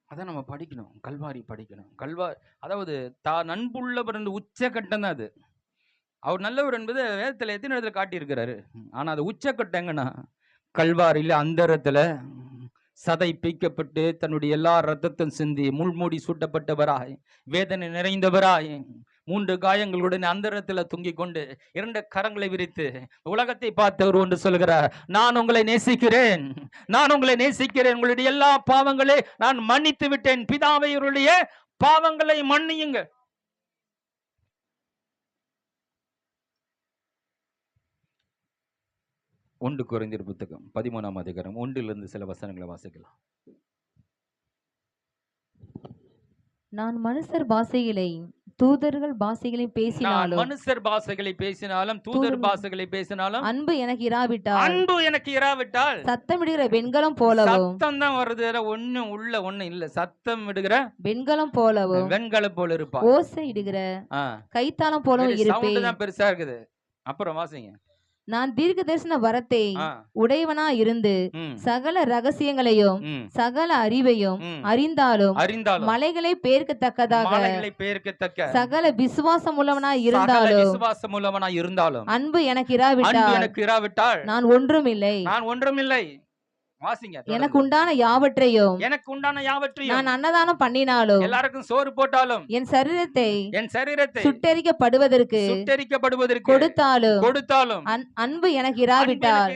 அதை நம்ம படிக்கணும், கல்வாரி படிக்கணும். அதாவது நண்புள்ளவர் உச்சக்கட்டம் தான் அது. அவர் நல்லவர் என்பது வேதத்தில் எத்தனை இடத்துல காட்டியிருக்கிறாரு. ஆனால் அது உச்சக்கட்டம் எங்கன்னா கல்வாரியில் அந்தரத்தில் சதை பீக்கப்பட்டு தன்னுடைய எல்லா ரத்தத்தையும் சிந்தி முள்மூடி சூட்டப்பட்டவராய் வேதனை நிறைந்தவராய் 3 காயங்களுடன் அந்தரத்தில் தொங்கிக் கொண்டு 2 கரங்களை விரித்து உலகத்தை பார்த்தவர் ஒன்று சொல்கிறார், நான் உங்களை நேசிக்கிறேன், நான் உங்களை நேசிக்கிறேன், உங்களுடைய எல்லா பாவங்களை நான் மன்னித்து விட்டேன், பிதாவை இவருடைய பாவங்களை மன்னியுங்க. ஒன்று கொரிந்தியர் புத்தகம் 13ஆம் அதிகாரம் 1 சில வசனங்களை வாசிக்கலாம். நான் மனுஷர் பாஷைகளை தூதர்கள் பாஷைகளை பேசினாலும், மனுஷர் பாஷைகளை பேசினாலும் தூதர் பாஷைகளை பேசினாலும் அன்பு எனக்கு இராவிட்டால் சத்தமிடுகிற வெண்கலம் போலவும், சத்தம் தான் வருது, ஒண்ணும் உள்ள ஒண்ணு இல்ல, சத்தம் இடுகிற வெண்கலம் போலவும் வெண்கலம் போல இருப்பா, ஓசை இடுகிற கைத்தாளம் போலவும் இருப்பேன். தான் பெருசா இருக்குது. அப்புறம் வாசிங்க. நான் தீர்க்க தரிசன வரத்தை உடையவனா இருந்து சகல ரகசியங்களையும் சகல அறிவையும் அறிந்தாலும் மலைகளை பெயர்க்கத்தக்கதாக சகல விசுவாசம் உள்ளவனா இருந்தாலும் அன்பு எனக்கு இராவிட்டால் நான் ஒன்றுமில்லை. வாசிங்க. எனக்கு உண்டான யாவற்றையும் நான் அன்னதானம் பண்ணினாலும், எல்லாருக்கும் சோறு போட்டாலும், என் சரீரத்தை சுட்டெரிக்கப்படுவதற்கு கொடுத்தாலும் அன்பு எனக்கு இராவிட்டால்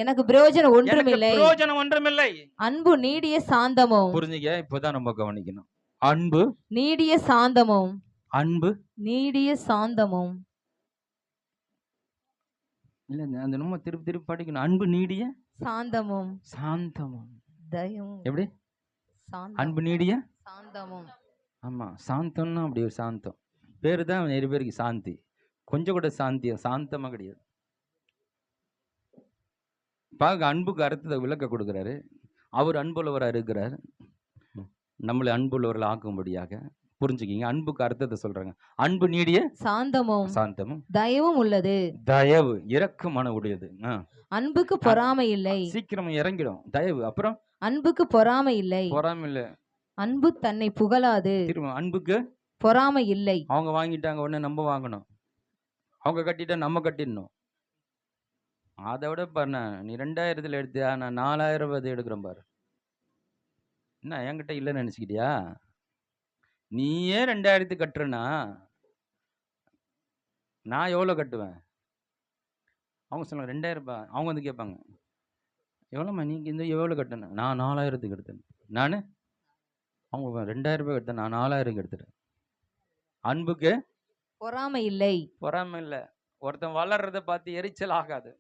எனக்கு பிரயோஜனம் ஒன்றுமில்லை. அன்பு நீடிய சாந்தமும். புரிஞ்சுங்க, இப்பதான் நம்ம கவனிக்கணும். அன்பு நீடிய சாந்தமும் இல்ல, அந்த நம்ம திருப்பி படிக்கணும். அன்பு நீடிய சாந்தமும் தயவும். எப்படி? அன்பு நீடிய சாந்தமும். ஆமா, சாந்தம்னா அப்படி ஒரு சாந்தம். பேரு தான் நிறைய பேருக்கு சாந்தி, கொஞ்சம் கூட சாந்தமா கிடையாது. பார்க்க அன்புக்கு அர்த்தத்தை விளக்க கொடுக்கிறாரு. அவர் அன்புள்ளவராக இருக்கிறார், நம்மளை அன்புள்ளவர்கள் ஆக்கும்படியாக. புரிஞ்சுக்கிங்க, அன்புக்கு அர்த்தத்தை சொல்றாங்க. அன்பு நீடிய சாந்தமும் தயவும் உள்ளது. தயவு இரக்கமான உடையது. அன்புக்கு பொறாமை இல்லை. சீக்கிரம் இறங்கிடும் தயவு. அப்புறம் அன்புக்கு பொறாமை இல்லை. அன்பு தன்னை புகழாது. அன்புக்கு பொறாமை இல்லை. அவங்க வாங்கிட்டாங்க உடனே நம்ம வாங்கணும், அவங்க கட்டிட்டா நம்ம கட்டிடணும். அதை விட பாரு, நீ 2000 எடுத்தியா, நான் 4000 எடுக்கிறேன் பாரு. என்ன என்கிட்ட இல்லைன்னு நினைச்சுக்கிட்டியா? நீயே 2000 கட்டுறனா நான் எவ்வளவு கட்டுவேன்? அவங்க சொல்லுவாங்க 2000 ரூபாய். அவங்க வந்து கேட்பாங்க, எவ்வளோம்மா நீங்க இந்த எவ்வளவு கட்டணும்? நான் 4000 எடுத்தேன். நான் அவங்க 2000 ரூபாய் எடுத்தேன், நான் 4000 எடுத்துட்டேன். அன்புக்கு பொறாமை இல்லை. ஒருத்தன் வளர்றத பார்த்து எரிச்சல் ஆகாது.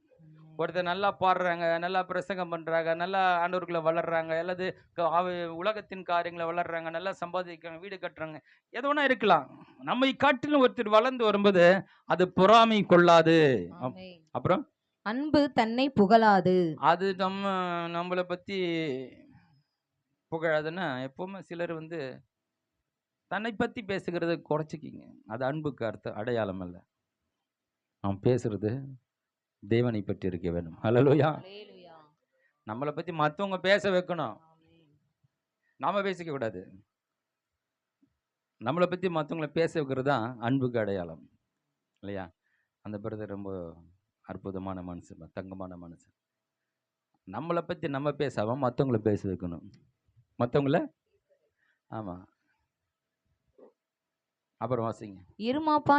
ஒருத்தர் நல்லா பாடுறாங்க, நல்லா பிரசங்கம் பண்றாங்க, நல்லா ஆண்டவர்களை வளர்றாங்க, அல்லது உலகத்தின் காரியங்களை வளர்றாங்க, நல்லா சம்பாதிக்கிறாங்க, வீடு கட்டுறாங்க, எது ஒன்றா இருக்கலாம். நம்மை காட்டிலும் ஒருத்தர் வளர்ந்து வரும்போது அது பொறாமை கொள்ளாது. அப்புறம் அன்பு தன்னை புகழாது. அது நம்மளை பத்தி புகழாதுன்னா, எப்பவுமே சிலர் வந்து தன்னை பத்தி பேசுகிறத குறைச்சிக்கிங்க. அது அன்புக்கு அடையாளம் அல்ல. அவன் பேசுறது தேவனை பற்றி இருக்க வேண்டும். ஹல்லேலூயா. நம்மளை பத்தி மற்றவங்க பேச வைக்கணும், நாம பேசிக்க கூடாது. நம்மளை பத்தி மற்றவங்களை பேச வைக்கிறது தான் அன்புக்கு அடையாளம் இல்லையா? அந்த பிரதர் ரொம்ப அற்புதமான மனுஷன், தங்கமான மனுஷன். நம்மளை பத்தி நம்ம பேசாம மற்றவங்களை பேச வைக்கணும், மற்றவங்கள. ஆமா. அப்புறம் வாசிங்க. இருமாப்பா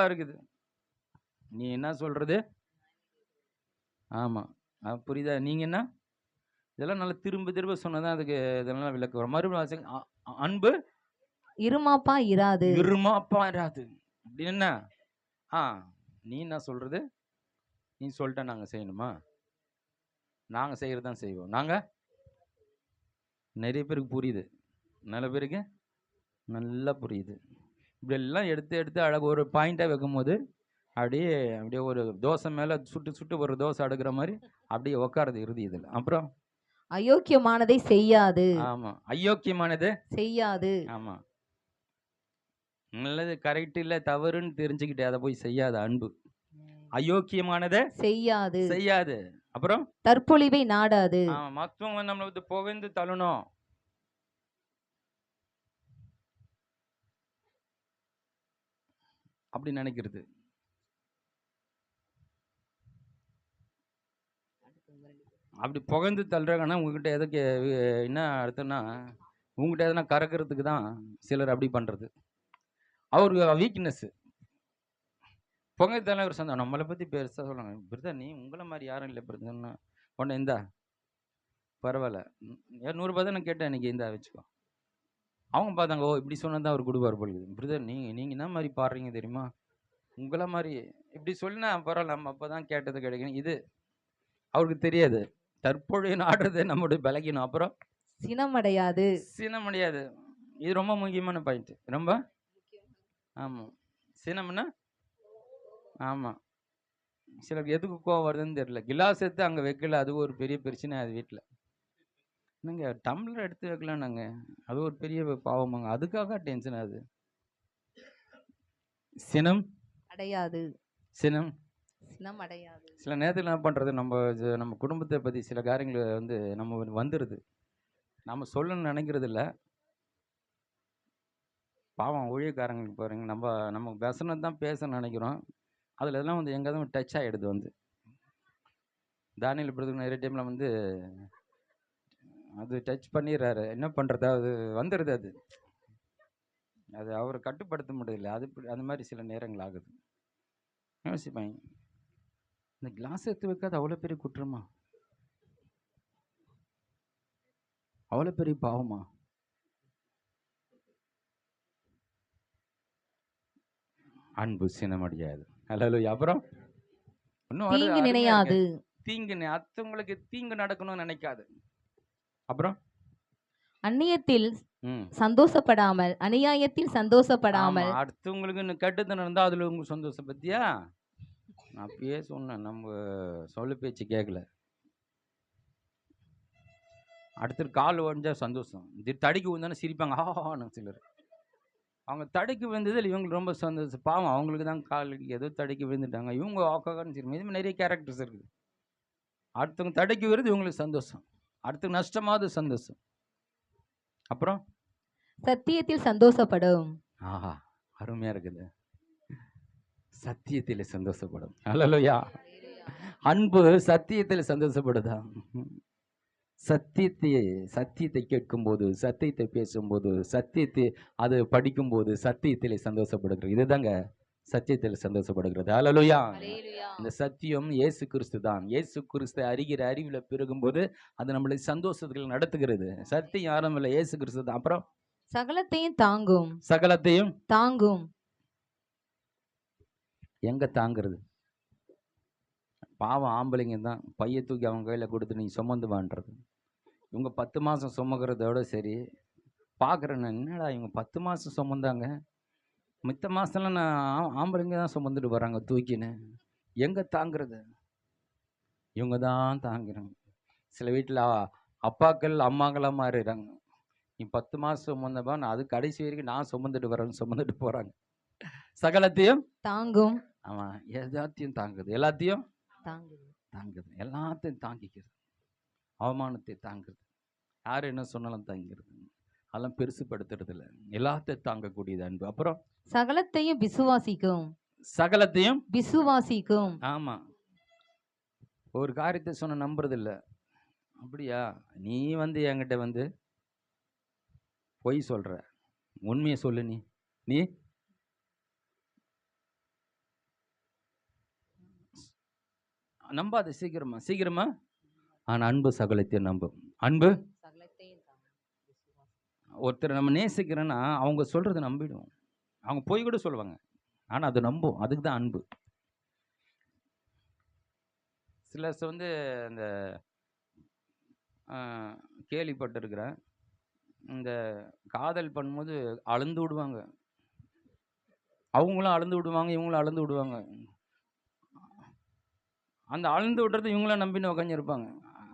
இருக்குது. நீ என்ன சொல்றது? ஆமா, புரியுதா? நீங்க என்ன இதெல்லாம் நல்லா திரும்ப சொன்னதான் அதுக்கு இதெல்லாம் விளக்கு வரும். மறுபடியும் அன்பு இருமாப்பா இராது. அப்படின்னு என்ன? நீ என்ன சொல்றது? நீ சொல்லிட்ட நாங்க செய்யணுமா? நாங்க செய்யறதுதான் செய்வோம். நாங்க நிறைய பேருக்கு புரியுது, நல்ல பேருக்கு நல்லா புரியுது. இப்படி எல்லாம் எடுத்து அழகு ஒரு பாயிண்டா வைக்கும் போது அப்படியே ஒரு தோசை மேல சுட்டு ஒரு தோசை அடுக்கிற மாதிரி அப்படியே உட்காருது இறுதி இதில். அப்புறம் அயோக்கியமானதை செய்யாது. ஆமா, அயோக்கியமானது செய்யாது. ஆமா, நல்லது கரெக்ட் இல்ல தவறுன்னு தெரிஞ்சுக்கிட்டு அதை போய் செய்யாது. அன்பு அயோக்கியமானதை செய்யாது. அப்புறம் தற்பொழிவை நாடாது. மற்றவங்க நம்மளை வந்து புகழ்ந்து தள்ளணும், அப்படி நினைக்கிறது. அப்படி புகழ்ந்து தள்ளுறாங்கன்னா உங்ககிட்ட எதுக்கு என்ன அர்த்தம்னா, உங்ககிட்ட எதனா கறக்கிறதுக்கு தான் சிலர் அப்படி பண்றது. அவருக்கு வீக்னஸ். பொங்கத்தாலும் ஒரு சந்தோஷம். நம்மளை பற்றி பெருசாக சொல்லுவாங்க, பிரதர் நீ உங்களை மாதிரி யாரும் இல்லை பிரதர்னா. உடனே இந்தா பரவாயில்ல, 100 தான் நான் கேட்டேன், இன்னைக்கு இந்தா வச்சுக்கோ. அவங்க பார்த்தாங்க, ஓ இப்படி சொன்னதான் அவர் கொடுப்பார் பொழுது. பிரதர் நீங்கள் என்ன மாதிரி பாடுறீங்க தெரியுமா, உங்களை மாதிரி இப்படி சொல்லினா பரவாயில்ல, நம்ம அப்போ தான் கேட்டது கிடைக்கணும். இது அவருக்கு தெரியாது. தற்பொழுது நாடுறது நம்முடைய பலகீனம். அப்புறம் சினமடையாது. சினமடையாது, இது ரொம்ப முக்கியமான பாயிண்ட். ரொம்ப ஆமாம். சினம்னா ஆமாம், சிலருக்கு எதுக்கு கோவம் வருதுன்னு தெரியல. கிலாஸ் எடுத்து அங்கே வைக்கல, அது ஒரு பெரிய பிரச்சனை. அது வீட்டில் என்னங்க டம்ளர் எடுத்து வைக்கலாம் நாங்கள், அது ஒரு பெரிய பாவமாங்க. அதுக்காக டென்ஷன் ஆகுது. சினம் அடையாது. சினம் அடையாது. சில நேரத்தில் என்ன பண்ணுறது, நம்ம குடும்பத்தை பற்றி சில காரியங்கள் வந்து நம்ம வந்துடுது, நம்ம சொல்லணும்னு நினைக்கிறது இல்லை. பாவம் ஊழியக்காரங்களுக்கு பாருங்க, நம்ம பேசணும் தான் பேசணும்னு நினைக்கிறோம், அதில் எல்லாம் வந்து எங்கேயாவது டச் ஆகிடுது. வந்து தானியேல் பிரதர் நிறைய டைமில் வந்து அது டச் பண்ணிடுறாரு. என்ன பண்ணுறது, அது வந்துடுது. அது அவரை கட்டுப்படுத்த முடியல. அது மாதிரி சில நேரங்கள் ஆகுது. யோசிப்பேன், இந்த கிளாஸ் எடுத்து வைக்காது அவ்வளோ பெரிய குற்றமா, அவ்வளோ பெரிய பாவமா? அன்பு சினமடையாது. அல்லேலூயா. அப்புறம் தீங்கு நினையாது. தீங்கு அடுத்தவங்களுக்கு தீங்கு நடக்கணும்னு நினைக்காது. அப்புறம் அந்நியத்தில் சந்தோஷப்படாமல், அநியாயத்தில் சந்தோஷப்படாமல். அடுத்தவங்களுக்கு கெட்டது நடந்தா அதுல உங்களுக்கு சந்தோஷம் பத்தியா? நான் அப்பயே சொன்னேன், நம்ம சொல்ல பேச்சு கேட்கல. அடுத்த கால் உடஞ்சா சந்தோஷம், இது தடிக்கு விழுந்தானே சிரிப்பாங்க, ஆஹான்னு சிலர். அவங்க தடிக்கு விழுந்ததில் இவங்களுக்கு ரொம்ப சந்தோஷம். பாவம், அவங்களுக்கு தான் காலுக்கு ஏதோ தடிக்கு விழுந்துட்டாங்க, இவங்க ஆக்கான்னு சிரிப்பாங்க. இது நிறைய கேரக்டர்ஸ் இருக்குது. அடுத்தவங்க தடிக்கு விழுது இவங்களுக்கு சந்தோஷம், அடுத்த நஷ்டமாவது சந்தோஷம். அப்புறம் சத்தியத்தில் சந்தோஷப்படும். ஆஹா, அருமையா இருக்குது. சத்தியத்தில் சந்தோஷப்படும். அல்லேலூயா. அன்பு சத்தியத்தில் சந்தோஷப்படுதா? சத்தியத்தை கேட்கும்போது, சத்தியத்தை பேசும்போது, சத்தியத்தை அது படிக்கும்போது சத்தியத்தில் சந்தோஷப்படுகிறது. இதுதாங்க சத்தியத்தில் சந்தோஷப்படுகிறது. அல்லேலூயா. இந்த சத்தியம் இயேசு கிறிஸ்து தான். இயேசு கிறிஸ்து அறிகிற அறிவில் பெருகும்போது அது நம்மளை சந்தோஷத்தில் நடத்துகிறது. சத்தியம் யாரும் இல்லை, இயேசு கிறிஸ்து தான். அப்புறம் சகலத்தையும் தாங்கும். சகலத்தையும் தாங்கும். எங்க தாங்கிறது? பாவம் ஆம்பளைங்க தான் பைய தூக்கி அவங்க கையில் கொடுத்து நீ சுமந்து வான்றது. இவங்க 10 மாதம் சுமக்கிறதோட சரி. பார்க்குறேன், என்னடா இவங்க 10 மாதம் சுமந்தாங்க, மித்த மாதம்லாம் நான் ஆம்பளைங்க தான் சுமந்துட்டு வராங்க தூக்கின்னு. எங்கே தாங்கிறது? இவங்க தான் தாங்கிறாங்க. சில வீட்டில் அப்பாக்கள் அம்மாக்களாக மாறிடுறாங்க. நீ 10 மாதம் சுமந்தப்பா, நான் அது கடைசி வரைக்கும் நான் சுமந்துட்டு வரேன்னு சுமந்துட்டு போகிறாங்க. சகலத்தையும் தாங்கும். ஆமாம், எல்லாத்தையும் தாங்குது. எல்லாத்தையும் தாங்குது. எல்லாத்தையும் தாங்கிக்கிறது. அவமானத்தை தாங்குது. யார் என்ன சொன்னாலும் தாங்கிறது. அதெல்லாம் பெருசுப்படுத்துறது இல்லை. எல்லாத்தையும் தாங்கக்கூடியது அன்பு. அப்புறம் சகலத்தையும் விசுவாசிக்கும். சகலத்தையும் விசுவாசிக்கும். ஆமா, ஒரு காரியத்தை சொன்ன நம்புறது இல்லை. அப்படியா, நீ வந்து என்கிட்ட வந்து பொய் சொல்ற, உண்மையை சொல்லு. நீ நம்பாது சீக்கிரமா. ஆனா அன்பு சகலத்தையும் நம்பும். அன்பு ஒருத்தர் நம்ம நேசிக்கிறோன்னா அவங்க சொல்றது நம்பிடும். அவங்க பொய் கூட சொல்லுவாங்க, ஆனா அது நம்பும். அதுக்கு தான் அன்பு. சில வந்து இந்த கேள்விப்பட்டிருக்கிறேன், இந்த காதல் பண்ணும்போது அளந்து விடுவாங்க. அவங்களும் அளந்து விடுவாங்க, இவங்களும் அளந்து விடுவாங்க. அந்த அளந்து விடுறது இவங்களாம் நம்பின்னு உட்காந்துருப்பாங்க.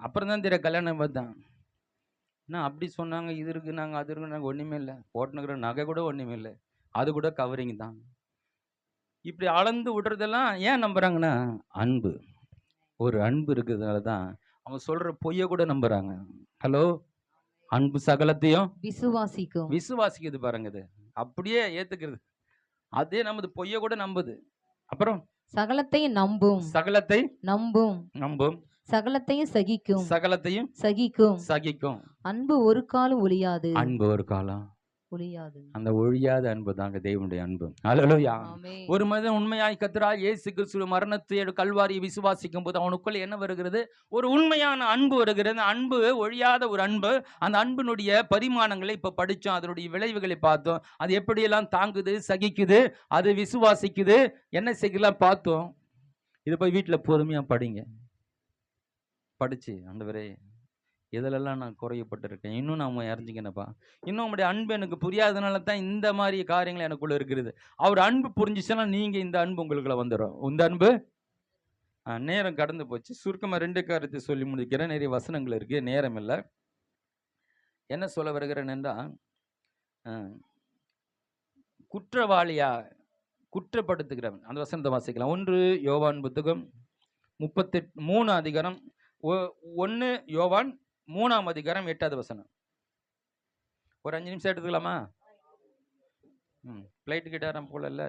அப்புறம் தான் தெரியும் கல்யாணம் பார்த்தான். நான் அப்படி சொன்னாங்க, இது இருக்கு நாங்கள் அது இருக்கு நாங்கள், ஒன்றுமே இல்லை. போட்டுனுக்கிற நகை கூட ஒன்றுமே இல்லை, அது கூட கவரிங் தான். இப்படி அளந்து விடுறதெல்லாம் ஏன் நம்புறாங்கன்னா அன்பு. ஒரு அன்பு இருக்கிறதுனால தான் அவங்க சொல்ற பொய்ய கூட நம்புறாங்க. ஹலோ, அன்பு சகலத்தையும் விசுவாசிக்குது பாருங்க. இது அப்படியே ஏத்துக்கிறது. அதே நமது பொய்ய கூட நம்புது. அப்புறம் சகலத்தையும் நம்பும். சகலத்தை நம்பும். சகலத்தையும் சகிக்கும். சகலத்தையும் சகிக்கும். சகிக்கும். அன்பு ஒரு காலம் ஒழியாது. அன்பு ஒரு காலம் ஒழியாது. அந்த ஒழியாத அன்பு தாங்க தேவனுடைய அன்பு. அல்லேலூயா. ஆமென். ஒரு மனிதன் உண்மையாய் கர்த்தராகிய இயேசு கிறிஸ்து மரணத்தை கல்வாரியை விசுவாசிக்கும் போது அவனுக்குள்ள என்ன வருகிறது? ஒரு உண்மையான அன்பு வருகிறது. அந்த அன்பு ஒழியாத ஒரு அன்பு. அந்த அன்பினுடைய பரிமாணங்களை இப்ப படிச்சோம். அதனுடைய விளைவுகளை பார்த்தோம். அது எப்படியெல்லாம் தாங்குது, சகிக்குது, அது விசுவாசிக்குது, என்ன செய்யலாம் பார்த்தோம். இதை போய் வீட்டில் பொறுமையா படிங்க. படிச்சு ஆண்டவரே எதிலெல்லாம் நான் குறையப்பட்டிருக்கேன், இன்னும் நான் அறிஞ்சிக்கணப்பா, இன்னும் உங்களுடைய அன்பு எனக்கு புரியாதனால தான் இந்த மாதிரி காரியங்கள் எனக்குள்ள இருக்கிறது. அவர் அன்பு புரிஞ்சிச்சுன்னா நீங்க இந்த அன்பு உங்களுக்குள்ள வந்துடும். இந்த அன்பு நேரம் கடந்து போச்சு. சுருக்கமாக 2 காரியத்தை சொல்லி முடிக்கிறேன். நிறைய வசனங்கள் இருக்கு, நேரம் இல்லை. என்ன சொல்ல வருகிறேன் என்றால், குற்றவாளியா குற்றப்படுத்துகிறவன், அந்த வசனத்தை வாசிக்கலாம். 1 யோவான் புத்தகம் 38 அதிகாரம் 1 யோவான் 3 அதிகாரம் 8வது வசனம். ஒரு 5 நிமிஷம் எடுத்துக்கலாமா? பிளைட் கிட்டாரம் போல இல்ல.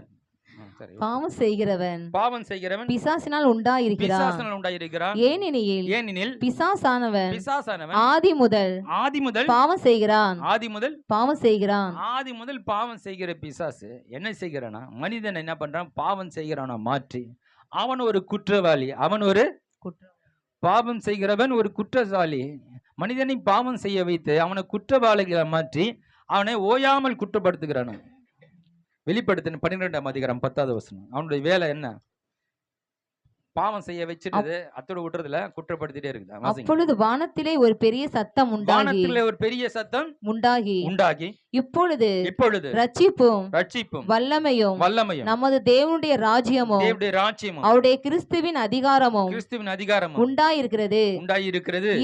பாவம் செய்கிறவன் பிசாசினால் உண்டாயிருக்கிறான். ஏனெனில் பிசாசானவன் ஆதி முதல் பாவம் செய்கிறான். ஆதி முதல் பாவம் செய்கிற பிசாசு என்ன செய்கிறானா, மனிதன் என்ன பண்றான்? பாவம் செய்கிறானா மாற்றி அவன் ஒரு குற்றவாளி. அவன் ஒரு பாவம் செய்கிறவன் ஒரு குற்றவாளி. மனிதனை பாவம் செய்ய வைத்து அவனை குற்றவாளிகளை மாற்றி அவனை ஓயாமல் குற்றப்படுத்துகிறான். வெளிப்படுத்தின 12ஆம் அதிகாரம் 10வது வசனம். அவனுடைய வேலை என்ன? பாவம் செய்ய வச்சிட்டு அத்தோட விட்டுறதுல குற்றப்படுத்திட்டே இருக்குது. அப்பொழுது வானத்திலே ஒரு பெரிய சத்தம் உண்டாகி இப்பொழுது ரட்சிப்பும் வல்லமையும் நமது தேவனுடைய ராஜ்யமும் அவருடைய கிறிஸ்துவின் அதிகாரமும் உண்டாயிருக்கிறது.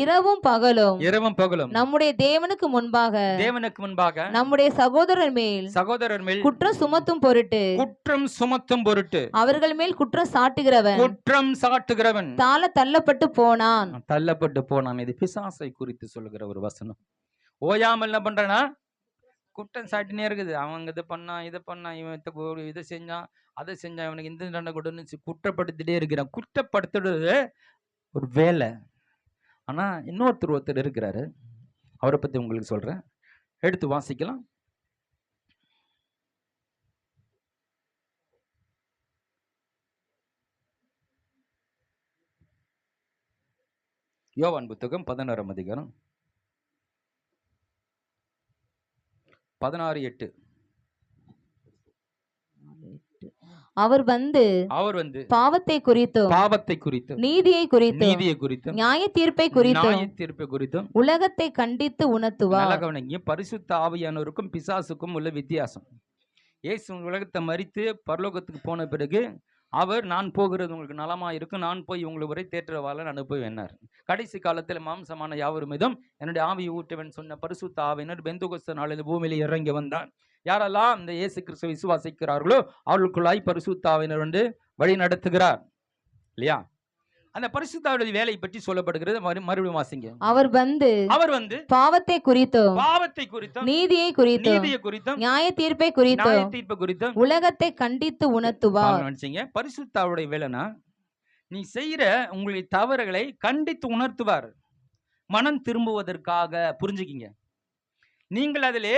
இரவும் பகலும் நம்முடைய தேவனுக்கு முன்பாக நம்முடைய சகோதரர் மேல் குற்றம் சுமத்தும் பொருட்டு அவர்கள் மேல் குற்றம் சாட்டுகிறவன் தள்ளப்பட்டு போனான். இது பிசாசை குறித்து சொல்லுகிற ஒரு வசனம். ஓயாமல் என்ன பண்றானா, குற்றம் சாட்டினே இருக்குது. அவங்க இதை பண்ணா, இதை பண்ணா, இவன் இதை செஞ்சான், அதை செஞ்சான், இவனுக்கு இந்த தண்டனை கொடுன்னு குற்றப்படுத்திட்டே இருக்கிறான். குற்றப்படுத்துறது ஒரு வேலை. ஆனா ஒருத்தர் இருக்கிறாரு, அவரை பத்தி உங்களுக்கு சொல்றேன். எடுத்து வாசிக்கலாம். யோவான் புத்தகம் 16ஆம் அதிகாரம் 16:8. அவர் வந்து பாவத்தை குறித்தும் நீதியை குறித்தும் நியாய தீர்ப்பை குறித்தும் உலகத்தை கண்டித்து உணர்த்துவார். பரிசுத்த ஆவியானவருக்கும் பிசாசுக்கும் உள்ள வித்தியாசம். இயேசு உலகத்தை மரித்து பரலோகத்துக்கு போன பிறகு அவர், நான் போகிறது உங்களுக்கு நலமா இருக்கும், நான் போய் உங்களை வரை தேற்றவாளன் அனுப்புவேன்னார். கடைசி காலத்தில் மாம்சமான யாவரும் மீதும் என்னுடைய ஆவியை ஊற்றுவேன் சொன்ன பரிசுத்த ஆவியினர் பெந்தெகோஸ்து நாளில் இந்த பூமியில இறங்கி வந்தார். யாரெல்லாம் இந்த இயேசு கிறிஸ்துவை விசுவாசிக்கிறார்களோ அவர்களுக்குள்ளாய் பரிசுத்த ஆவியினர் வந்து வழி நடத்துகிறார் இல்லையா? அந்த பரிசுத்தாவுடைய வேலையை பற்றி சொல்லப்படுகிறது. மறுபடியும் வாசிங்க. அவர் வந்து பாவத்தை குறித்தும் நீதியை குறித்தும் நியாய தீர்ப்பை குறித்தும் உலகத்தை கண்டித்து உணர்த்துவார். பரிசுத்தாவுடைய வேலைனா நீ செய்யற உங்களுடைய தவறுகளை கண்டித்து உணர்த்துவார். மனம் திரும்புவதற்காக. புரிஞ்சுக்கிங்க, நீங்கள் அதிலே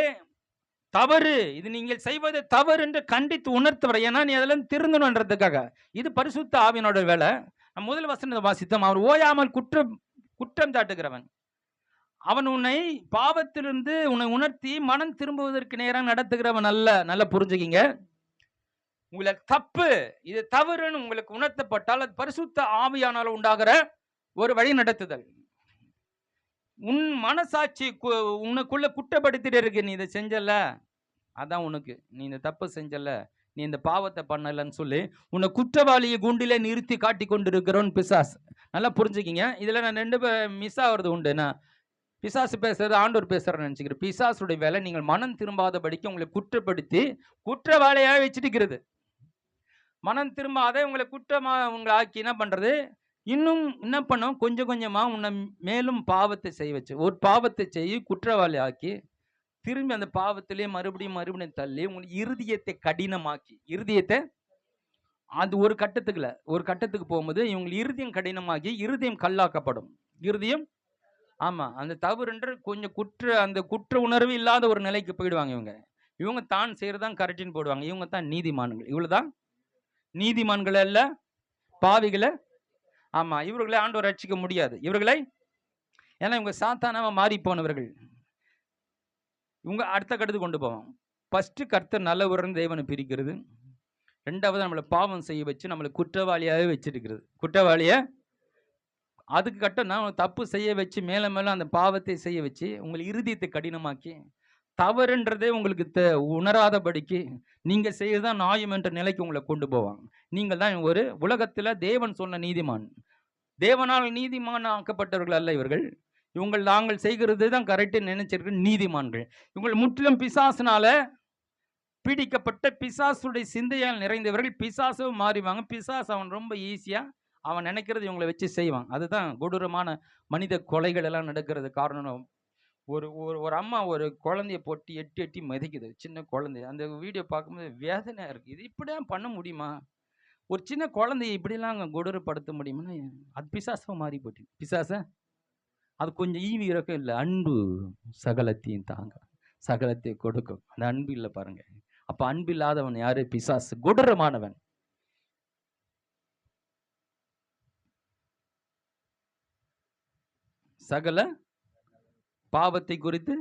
தவறு, இது நீங்கள் செய்வது தவறு என்று கண்டித்து உணர்த்துவார். ஏன்னா நீ அதெல்லாம் திருந்தணுன்றதுக்காக. இது பரிசுத்த ஆவியினோட வேலை. முதல் வசனத்தை வாசித்தோம். அவர் ஓயாமல் குற்றம் சாட்டுகிறவன். அவன் உன்னை பாவத்திலிருந்து உன்னை உணர்த்தி மனம் திரும்புவதற்கு நேரம் நடத்துகிறவன் அல்ல. நல்லா புரிஞ்சுக்கிங்க. உங்களுக்கு தப்பு, இது தவறுன்னு உங்களுக்கு உணர்த்தப்பட்டால் அது பரிசுத்த ஆவியானால உண்டாகிற ஒரு வழி நடத்துதல். உன் மனசாட்சி உனக்குள்ள குற்றப்படுத்திட்டு இருக்கு. நீ இதை செஞ்சல, அதான் உனக்கு, நீ இந்த தப்பு செஞ்சல, நீ இந்த பாவத்தை பண்ணலன்னு சொல்லி உன்னை குற்றவாளியை குண்டிலே நிறுத்தி காட்டி கொண்டு இருக்கிறோன்னு பிசாஸ். நல்லா புரிஞ்சுக்கிங்க. இதுல நான் 2 மிஸ் ஆகிறது உண்டு. நான் பிசாசு பேசுறது ஆண்டவர் பேசுறேன்னு நினைச்சுக்கிறேன். பிசாசுடைய வேலை நீங்கள் மனம் திரும்பாதபடிக்கு உங்களை குற்றப்படுத்தி குற்றவாளியாக வச்சிருக்கிறது. மனம் திரும்பாத உங்களை குற்றமா உங்களை ஆக்கி என்ன பண்றது, இன்னும் என்ன பண்ணும், கொஞ்சம் கொஞ்சமா உன்னை மேலும் பாவத்தை செய்ய வச்சு, ஒரு பாவத்தை செய்ய குற்றவாளி ஆக்கி திரும்பி அந்த பாவத்திலே மறுபடியும் தள்ளி உங்களுக்கு இருதயத்தை கடினமாக்கி, இருதயத்தை அது ஒரு கட்டத்துக்கு போகும்போது இவங்க இருதயம் கடினமாகி இருதயம் கல்லாக்கப்படும். இருதயம் ஆமா. அந்த தவறுன்ற கொஞ்சம் அந்த குற்ற உணர்வு இல்லாத ஒரு நிலைக்கு போயிடுவாங்க இவங்க. இவங்க தான் செய்றது தான் கரெக்ட்ன்னு போடுவாங்க. இவங்க தான் நீதிமான்கள். இவ்வளவுதான் நீதிமான்கள் அல்ல, பாவிகள ஆமா. இவர்களை ஆண்டவர் ரட்சிக்க முடியாது. இவர்களை ஏன்னா இவங்க சாத்தானாவா மாறி போனவர்கள். இவங்க அடுத்த கட்டத்துக்கு கொண்டு போவோம். ஃபர்ஸ்ட் கர்த்தர் நல்லவர்னு தேவனை பிரிக்கிறது. 2வது நம்மள பாவம் செய்ய வச்சு நம்மள குற்றவாளியாவே வச்சிருக்கிறது. குற்றவாளிய அதுக்கு கட்டம் நான் தப்பு செய்ய வச்சு மேல மேல அந்த பாவத்தை செய்ய வச்சு உங்கள் இருதயத்தை கடினமாக்கி தவறுன்றதே உங்களுக்கு உணராதபடிக்கு நீங்க செய்யறதுதான் நியாயம் என்ற நிலைக்கு உங்களை கொண்டு போவாங்க. நீங்கள் தான் ஒரு உலகத்துல தேவன் சொன்ன நீதிமான். தேவனால் நீதிமான் ஆக்கப்பட்டவர்கள் அல்ல இவர்கள். நாங்கள் செய்கிறது தான் கரெக்ட் நினைச்சிருக்க நீதிமான்கள். இவங்கள் முற்றிலும் பிசாசுனால பீடிக்கப்பட்ட பிசாசுடைய சிந்தையால் நிறைந்தவர்கள். பிசாசும் மாறிவாங்க. பிசாசு அவன் ரொம்ப ஈஸியா அவன் நினைக்கிறது இவங்களை வச்சு செய்வான். அதுதான் கொடூரமான மனித கொலைகள் எல்லாம் நடக்கிறது காரணம். ஒரு ஒரு அம்மா ஒரு குழந்தைய போட்டு எட்டி எட்டி மிதிக்குது, சின்ன குழந்தை. அந்த வீடியோ பார்க்கும்போது வேதனையா இருக்கு. இது இப்படிதான் பண்ண முடியுமா? ஒரு சின்ன குழந்தைய இப்படிலாம் கொடூரப்படுத்த முடியுமா? அது பிசாசா மாறி போட்டு பிசாச அது கொஞ்சம் ஈவி இறக்கம் இல்லை. அன்பு சகலத்தையும் தாங்க, சகலத்தை கொடுக்கும். அந்த அன்பு இல்லை பாருங்க. அப்ப அன்பு இல்லாதவன் யாரு? பிசாசு, கொடூரமானவன். சகல பாவத்தை குறித்து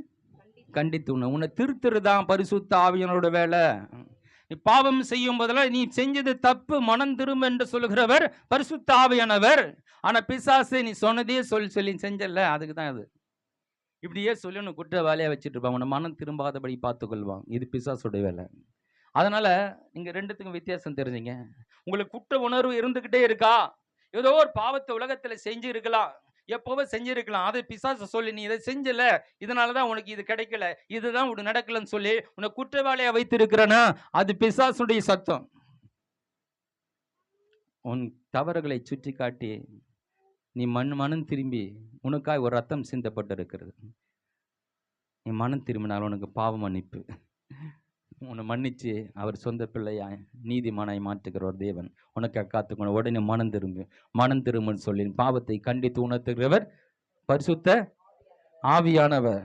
கண்டித்து உன்னை திருத்துறதான் பரிசுத்த ஆவியானவரோட வேலை. நீ பாவம் செய்யும் போதெல்லாம் நீ செஞ்சது தப்பு, மனம் திரும்ப என்று சொல்லுகிறவர் பரிசுத்த ஆவியானவர். ஆனா பிசாசு நீ சொன்னதே சொல்லி செஞ்சல, அதுக்கு தான் அது இப்படியே சொல்லி உன்னை குற்றவாளியா வச்சுட்டு இருப்பான். உன்னை மனம் திரும்பாதபடி பார்த்துக்கொள்வான். இது பிசாசுடைய வேலை. அதனால நீங்க ரெண்டுத்துக்கும் வித்தியாசம் தெரிஞ்சுங்க. உங்களுக்கு குற்ற உணர்வு இருந்துகிட்டே இருக்கா? ஏதோ ஒரு பாவத்தை உலகத்துல செஞ்சு இருக்கலாம், எப்பவோ செஞ்சிருக்கலாம். அதை பிசாசு சொல்லி நீ இதை செஞ்சல, இதனாலதான் உனக்கு இது கிடைக்கல, இதுதான் உனக்கு நடக்கலன்னு சொல்லி உன்னை குற்றவாளியா வைத்திருக்கிறனா, அது பிசாசுடைய சத்தம். உன் தவறுகளை சுட்டி காட்டி நீ மனம் திரும்பி உனக்காய் ஒரு ரத்தம் சிந்தப்பட்டு இருக்கிறது. நீ மனம் திரும்பினால் உனக்கு பாவ மன்னிப்பு. உன்னை மன்னிச்சு அவர் சொந்த பிள்ளையாய் நீதிமானாய் மாற்றுகிற ஒரு தேவன் உனக்காக காத்துக்கணும். உடனே மனம் திரும்புன்னு சொல்லி பாவத்தை கண்டித்து உணர்த்துகிறவர் பரிசுத்த ஆவியானவர்.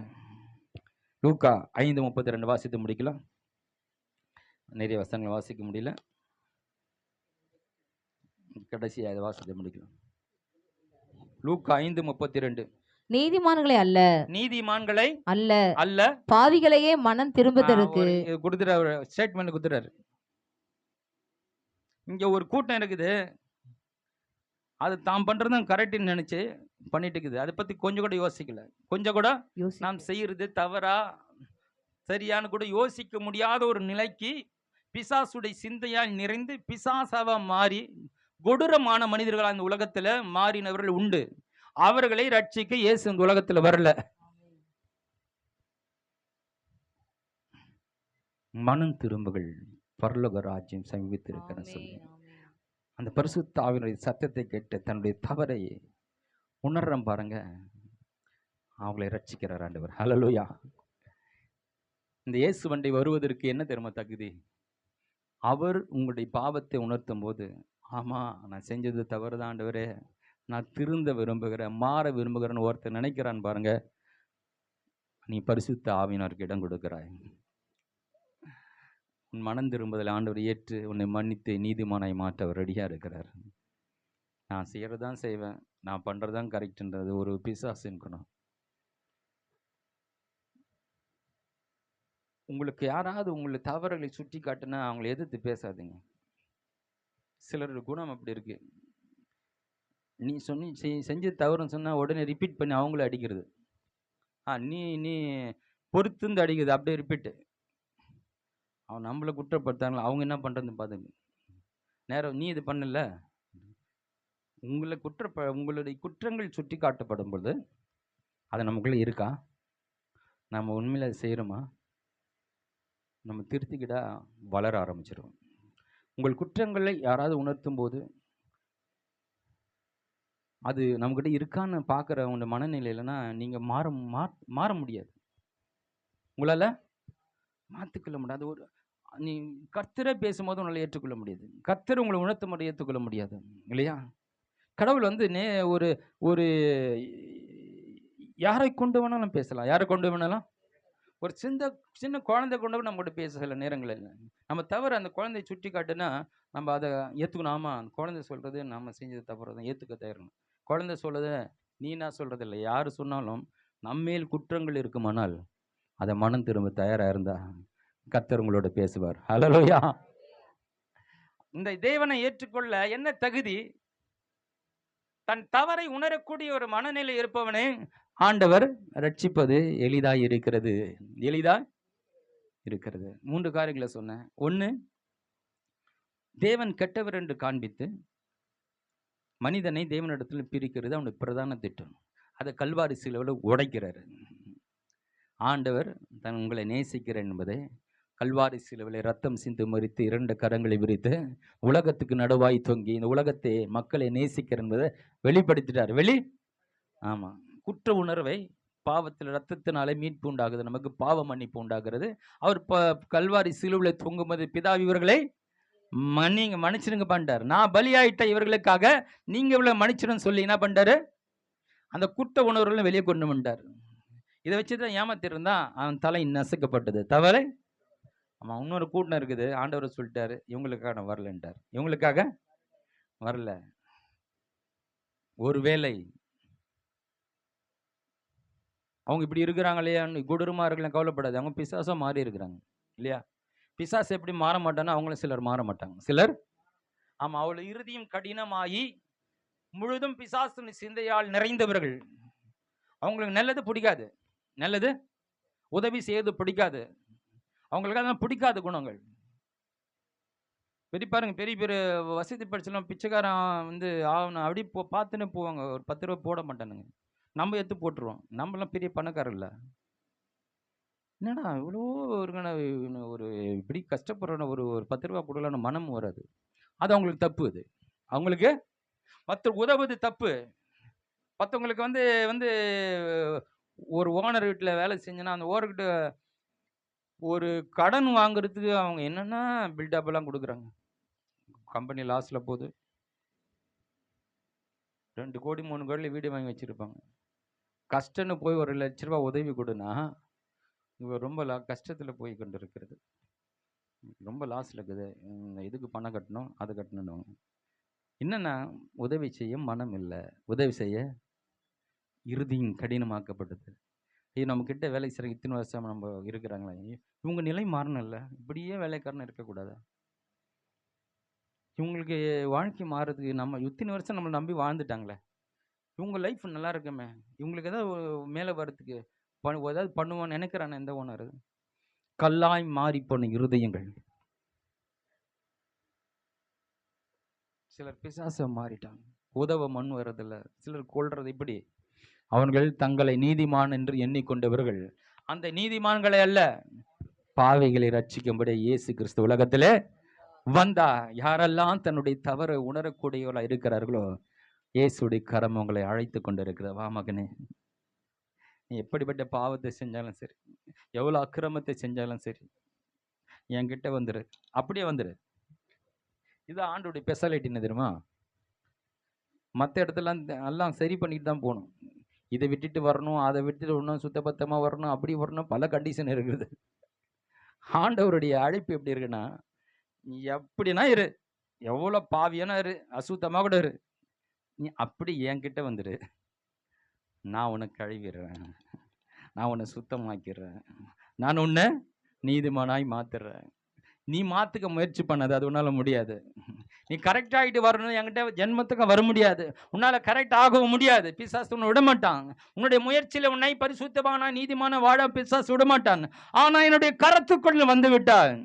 லூக்கா 5:32 வாசித்து முடிக்கலாம். நிறைய வசனங்களை வாசிக்க முடியல, கடைசியாக அதை வாசித்து முடிக்கலாம். லூக்கா 5:32 நீதிமான்களை அல்ல அல்ல பாவிகளையே மனம் திரும்புவதற்கு கொடுத்துறாரு. ஸ்டேட்மெண்ட் கொடுத்துறாரு. இங்க ஒரு கூட்டம் இருக்குது, அது தான் பண்றதும் கரெக்ட்னு நினைச்சு பண்ணிட்டு இருக்குது. அதை பத்தி கொஞ்சம் கூட யோசிக்கல. கொஞ்சம் கூட நாம் செய்யறது தவறா சரியானு கூட யோசிக்க முடியாத ஒரு நிலைக்கு பிசாசுடைய சிந்தையால் நிறைந்து பிசாசாவா மாறி கொடூரமான மனிதர்கள் அந்த உலகத்துல மாறினவர்கள் உண்டு. அவர்களை ரட்சிக்க இயேசு இந்த உலகத்துல வரல. மனம் திரும்புகள், பரலோக ராஜ்யம் சமீபித்திருக்கிற சொல்லி அந்த பரிசுத்த ஆவியினுடைய சத்தத்தை கேட்டு தன்னுடைய தவறை உணர்றம் பாருங்க, அவங்களை ரட்சிக்கிறார் ஆண்டவர். ஹல்லேலூயா. இந்த இயேசு வண்டை வருவதற்கு என்ன தெரியுமா தகுதி? அவர் உங்களுடைய பாவத்தை உணர்த்தும் போது, ஆமா நான் செஞ்சது தவறுதான் ஆண்டவரே, நான் திருந்த விரும்புகிறேன், மாற விரும்புகிறேன்னு ஒருத்தர் நினைக்கிறான் பாருங்க, நீ பரிசுத்த ஆவியினருக்கு இடம் கொடுக்கிறாய். உன் மனம் திரும்புதல் ஆண்டவர் ஏற்று உன்னை மன்னித்து நீதிமானாய் மாற்ற அவர் ரெடியா இருக்கிறார். நான் செய்யறதான் செய்வேன், நான் பண்றதுதான் கரெக்ட்ன்றது ஒரு பிசாசின் குணம். உங்களுக்கு யாராவது உங்களை தவறுகளை சுட்டி காட்டுனா அவங்களை எதிர்த்து பேசாதீங்க. சிலருடைய குணம் அப்படி இருக்கு. நீ செஞ்சு தவறுன்னு சொன்னா உடனே ரிப்பீட் பண்ணி அவங்கள அடிக்கிறது. நீ பொறுத்துந்து அடிக்கிறது, அப்படியே ரிப்பீட்டு. அவன் நம்மளை குற்றப்படுத்தாங்களா, அவங்க என்ன பண்றதுன்னு பார்த்துங்க. நேரம் நீ இது பண்ணல, உங்களுடைய குற்றங்கள் சுட்டி காட்டப்படும் பொழுது அது நமக்குள்ள இருக்கா? நம்ம உண்மையில அதை செய்யறோமா? நம்ம திருத்திக்கிட்டா வளர ஆரம்பிச்சிடும். உங்கள் குற்றங்களை யாராவது உணர்த்தும் போது அது நம்மகிட்ட இருக்கான்னு பார்க்குற உங்க மனநிலையிலனா நீங்கள் மாற முடியாது. உங்களால் மாற்றிக்கொள்ள முடியாது. ஒரு நீ கர்த்தரை பேசும்போது உங்களால் ஏற்றுக்கொள்ள முடியாது, கர்த்தர் உங்களை உணர்த்த மட்டும் ஏற்றுக்கொள்ள முடியாது இல்லையா? கடவுள் வந்து ஒரு ஒரு யாரை கொண்டு வேணாலும் பேசலாம். யாரை கொண்டு வேணாலும், ஒரு சின்ன குழந்தை கொண்டு கூட நம்ம கூட பேச சில நேரங்களில் நம்ம தவறு அந்த குழந்தைய சுட்டி காட்டுனா நம்ம அதை ஏற்றுக்கணும். ஆமாம், அந்த குழந்தை சொல்றது நம்ம செஞ்சது தவறு தான், ஏற்றுக்க தயாரிக்கணும். குழந்தை சொல்றது நீனா சொல்றது இல்லை, யார் சொன்னாலும் நம்மேல் குற்றங்கள் இருக்குமானால் அதை மனம் திரும்ப தயாராக இருந்தா கர்த்தர் உங்களோட பேசுவார். ஹல்லேலூயா. இந்த தேவனை ஏற்றுக்கொள்ள என்ன தகுதி? தன் தவறை உணரக்கூடிய ஒரு மனநிலை இருப்பவனே ஆண்டவர் ரட்சிப்பது எளிதாய் இருக்கிறது. எளிதாய் இருக்கிறது. 3 காரியங்களை சொன்னேன். 1, தேவன் கெட்டவர் என்று காண்பித்து மனிதனை தேவனிடத்தில் பிரிக்கிறது அவனுடைய பிரதான திட்டம். அதை கல்வாரி சிலுவையில் உடைக்கிறாரு. ஆண்டவர் உங்களை நேசிக்கிறார் என்பதை கல்வாரி சிலுவையில் ரத்தம் சிந்து மறித்து 2 கரங்களை விரித்து உலகத்துக்கு நடுவாய் தொங்கி இந்த உலகத்தை மக்களை நேசிக்கிறார் என்பதை வெளிப்படுத்திட்டார். ஆமாம், குற்ற உணர்வை பாவத்தில் ரத்தத்தினாலே மீட்பு உண்டாகுது, நமக்கு பாவ மன்னிப்பு உண்டாகிறது. அவர் கல்வாரி சிலுவையில் தொங்கும்போது பிதா இவர்களை மன்னிச்சிருங்க பண்ணிட்டார். நான் பலியாயிட்ட இவர்களுக்காக நீங்க இவ்வளவு மன்னிச்சிடும் சொல்லி என்ன பண்ணிட்டாரு? அந்த குற்ற உணர்வுகளை வெளியே கொண்டு வந்துட்டார். இதை வச்சுதான் ஏமாத்திருந்தா அவன் தலை நசுக்கப்பட்டது. தவறு. ஆமா, இன்னொரு கூட்டம் இருக்குது. ஆண்டவர் சொல்லிட்டாரு இவங்களுக்காக நான் வரலன்ட்டார். இவங்களுக்காக வரல. ஒருவேளை அவங்க இப்படி இருக்கிறாங்களே கொடூரமா இருக்கலாம், கவலைப்படாது. அவங்க பிசாசா மாறி இருக்கிறாங்க இல்லையா? பிசாசு எப்படி மாற மாட்டான்னா அவங்களும் சிலர் மாற மாட்டாங்க. சிலர் ஆமா, அவளை இறுதியும் கடினமாகி முழுதும் பிசாசு சிந்தையால் நிறைந்தவர்கள். அவங்களுக்கு நல்லது பிடிக்காது, நல்லது உதவி செய்யறது பிடிக்காது, அவங்களுக்கு அதான் பிடிக்காத குணங்கள். பாருங்க, பெரிய பெரிய வசதி படிச்சலாம் பிச்சைக்காரன் ஆகணும் அப்படி பார்த்துன்னு போவாங்க. ஒரு 10 ரூபா போட மாட்டானுங்க, நம்ம எடுத்து போட்டுருவோம். நம்மளாம் பெரிய பணக்காரர் இல்லை. என்னடா இவ்வளோ ஒரு இப்படி கஷ்டப்படுற ஒரு 10 ரூபா கொடுக்கலான்னு மனம் வராது. அது அவங்களுக்கு தப்பு. அது அவங்களுக்கு மற்ற உதவுது தப்பு. மற்றவங்களுக்கு வந்து ஒரு ஓனர் வீட்டில் வேலை செஞ்சோன்னா அந்த ஓனர்கிட்ட ஒரு கடன் வாங்குறதுக்கு அவங்க என்னென்ன பில்டப் எல்லாம் கொடுக்குறாங்க. கம்பெனி லாஸில் போகுது, 2 கோடி 3 கோடியில் வீடு வாங்கி வச்சுருப்பாங்க. கஷ்டன்னு போய் ஒரு லட்ச ரூபா உதவி கொடுனா இவர் ரொம்ப கஷ்டத்தில் போய் கொண்டு இருக்கிறது, ரொம்ப லாஸில் இருக்குது, இதுக்கு பணம் கட்டணும் அது கட்டணும். என்னன்னா உதவி செய்ய மனம் இல்லை, உதவி செய்ய இறுதியும் கடினமாக்கப்பட்டது. ஐயோ, நம்ம கிட்ட வேலை செய்கிற இத்தனை வருஷம் நம்ம இருக்கிறாங்களா, இவங்க நிலை மாறணும் இல்லை, இப்படியே வேலைக்காரன் இருக்கக்கூடாதா? இவங்களுக்கு வாழ்க்கை மாறுறதுக்கு நம்ம இத்தனை வருஷம் நம்மளை நம்பி வாழ்ந்துட்டாங்களே, இவங்க லைஃப் நல்லா இருக்குமே, இவங்களுக்கு ஏதாவது மேலே வர்றதுக்கு ஏதாவது பண்ணுவோன்னு நினைக்கிறானே எந்த ஓனர்? கல்லாய் மாறி போன இருதயங்கள். சிலர் பிசாச மாறிட்டாங்க, உதவ மண் வர்றதில்ல, சிலர் கொள்றது. இப்படி அவர்கள் தங்களை நீதிமான் என்று எண்ணிக்கொண்டவர்கள் அந்த நீதிமான்களை அல்ல பாவைகளை ரட்சிக்கும்படி இயேசு கிறிஸ்து உலகத்திலே வந்தா. யாரெல்லாம் தன்னுடைய தவறை உணரக்கூடியவர்களா இருக்கிறார்களோ இயேசுடைய கரம் உங்களை அழைத்து கொண்டு இருக்கிறது. வா மகனே, நீ எப்படிப்பட்ட பாவத்தை செஞ்சாலும் சரி, எவ்வளோ அக்கிரமத்தை செஞ்சாலும் சரி, என்கிட்ட வந்துரு, அப்படியே வந்துரு. இது ஆண்டோடைய ஸ்பெஷாலிட்டி என்ன தெரியுமா? மற்ற இடத்துல எல்லாம் சரி பண்ணிட்டு தான் போகணும். இதை விட்டுட்டு வரணும், அதை விட்டுட்டு வரணும், சுத்தபத்தமாக வரணும், அப்படி வரணும், பல கண்டிஷன் இருக்குது. ஆண்டவருடைய அழைப்பு எப்படி இருக்குன்னா, நீ எப்படின்னா இரு, எவ்வளோ பாவியானா இரு, அசுத்தமாக கூட இரு, நீ அப்படி என்கிட்ட வந்துரு, நான் உன்னை கழுவிடுறேன், நான் உன்னை சுத்தமாக்கிடுறேன், நான் உன்னை நீதிமானாய் மாத்துறேன். நீ மாத்துக்க முயற்சி பண்ணது, அது உன்னால முடியாது. நீ கரெக்ட் ஆகிட்டு வரணும், என்கிட்ட ஜென்மத்துக்கு வர முடியாது, உன்னால கரெக்ட் ஆகவும் முடியாது. பிசாசு உன்னை விட மாட்டான். உன்னுடைய முயற்சியில உன்னை பரிசுத்தமான நீதிமான வாழ பிசாசு விட மாட்டான். ஆனா என்னுடைய கரத்துக்குள்ள வந்து விட்டான்,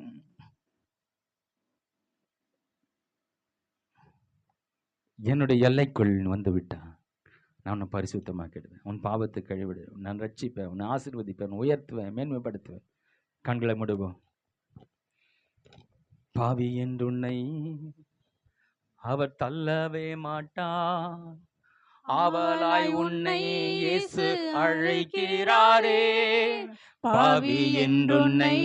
என்னுடைய எல்லைக்குள் வந்து விட்டான். நான் உன்னை பரிசுத்தமாக்கிடுவேன், உன் பாவத்தை கழிவிடு, நான் ரட்சிப்பேன், உன்னை ஆசீர்வதிப்பேன், உயர்த்துவேன், மேன்மைப்படுத்துவேன். கண்களை மூடுவோம். பாவி என்று உன்னை அவர் தள்ளவே மாட்டார், ஆவலாய் உன்னை இயேசு அழைக்கிறாரே. பாவி என்று உன்னை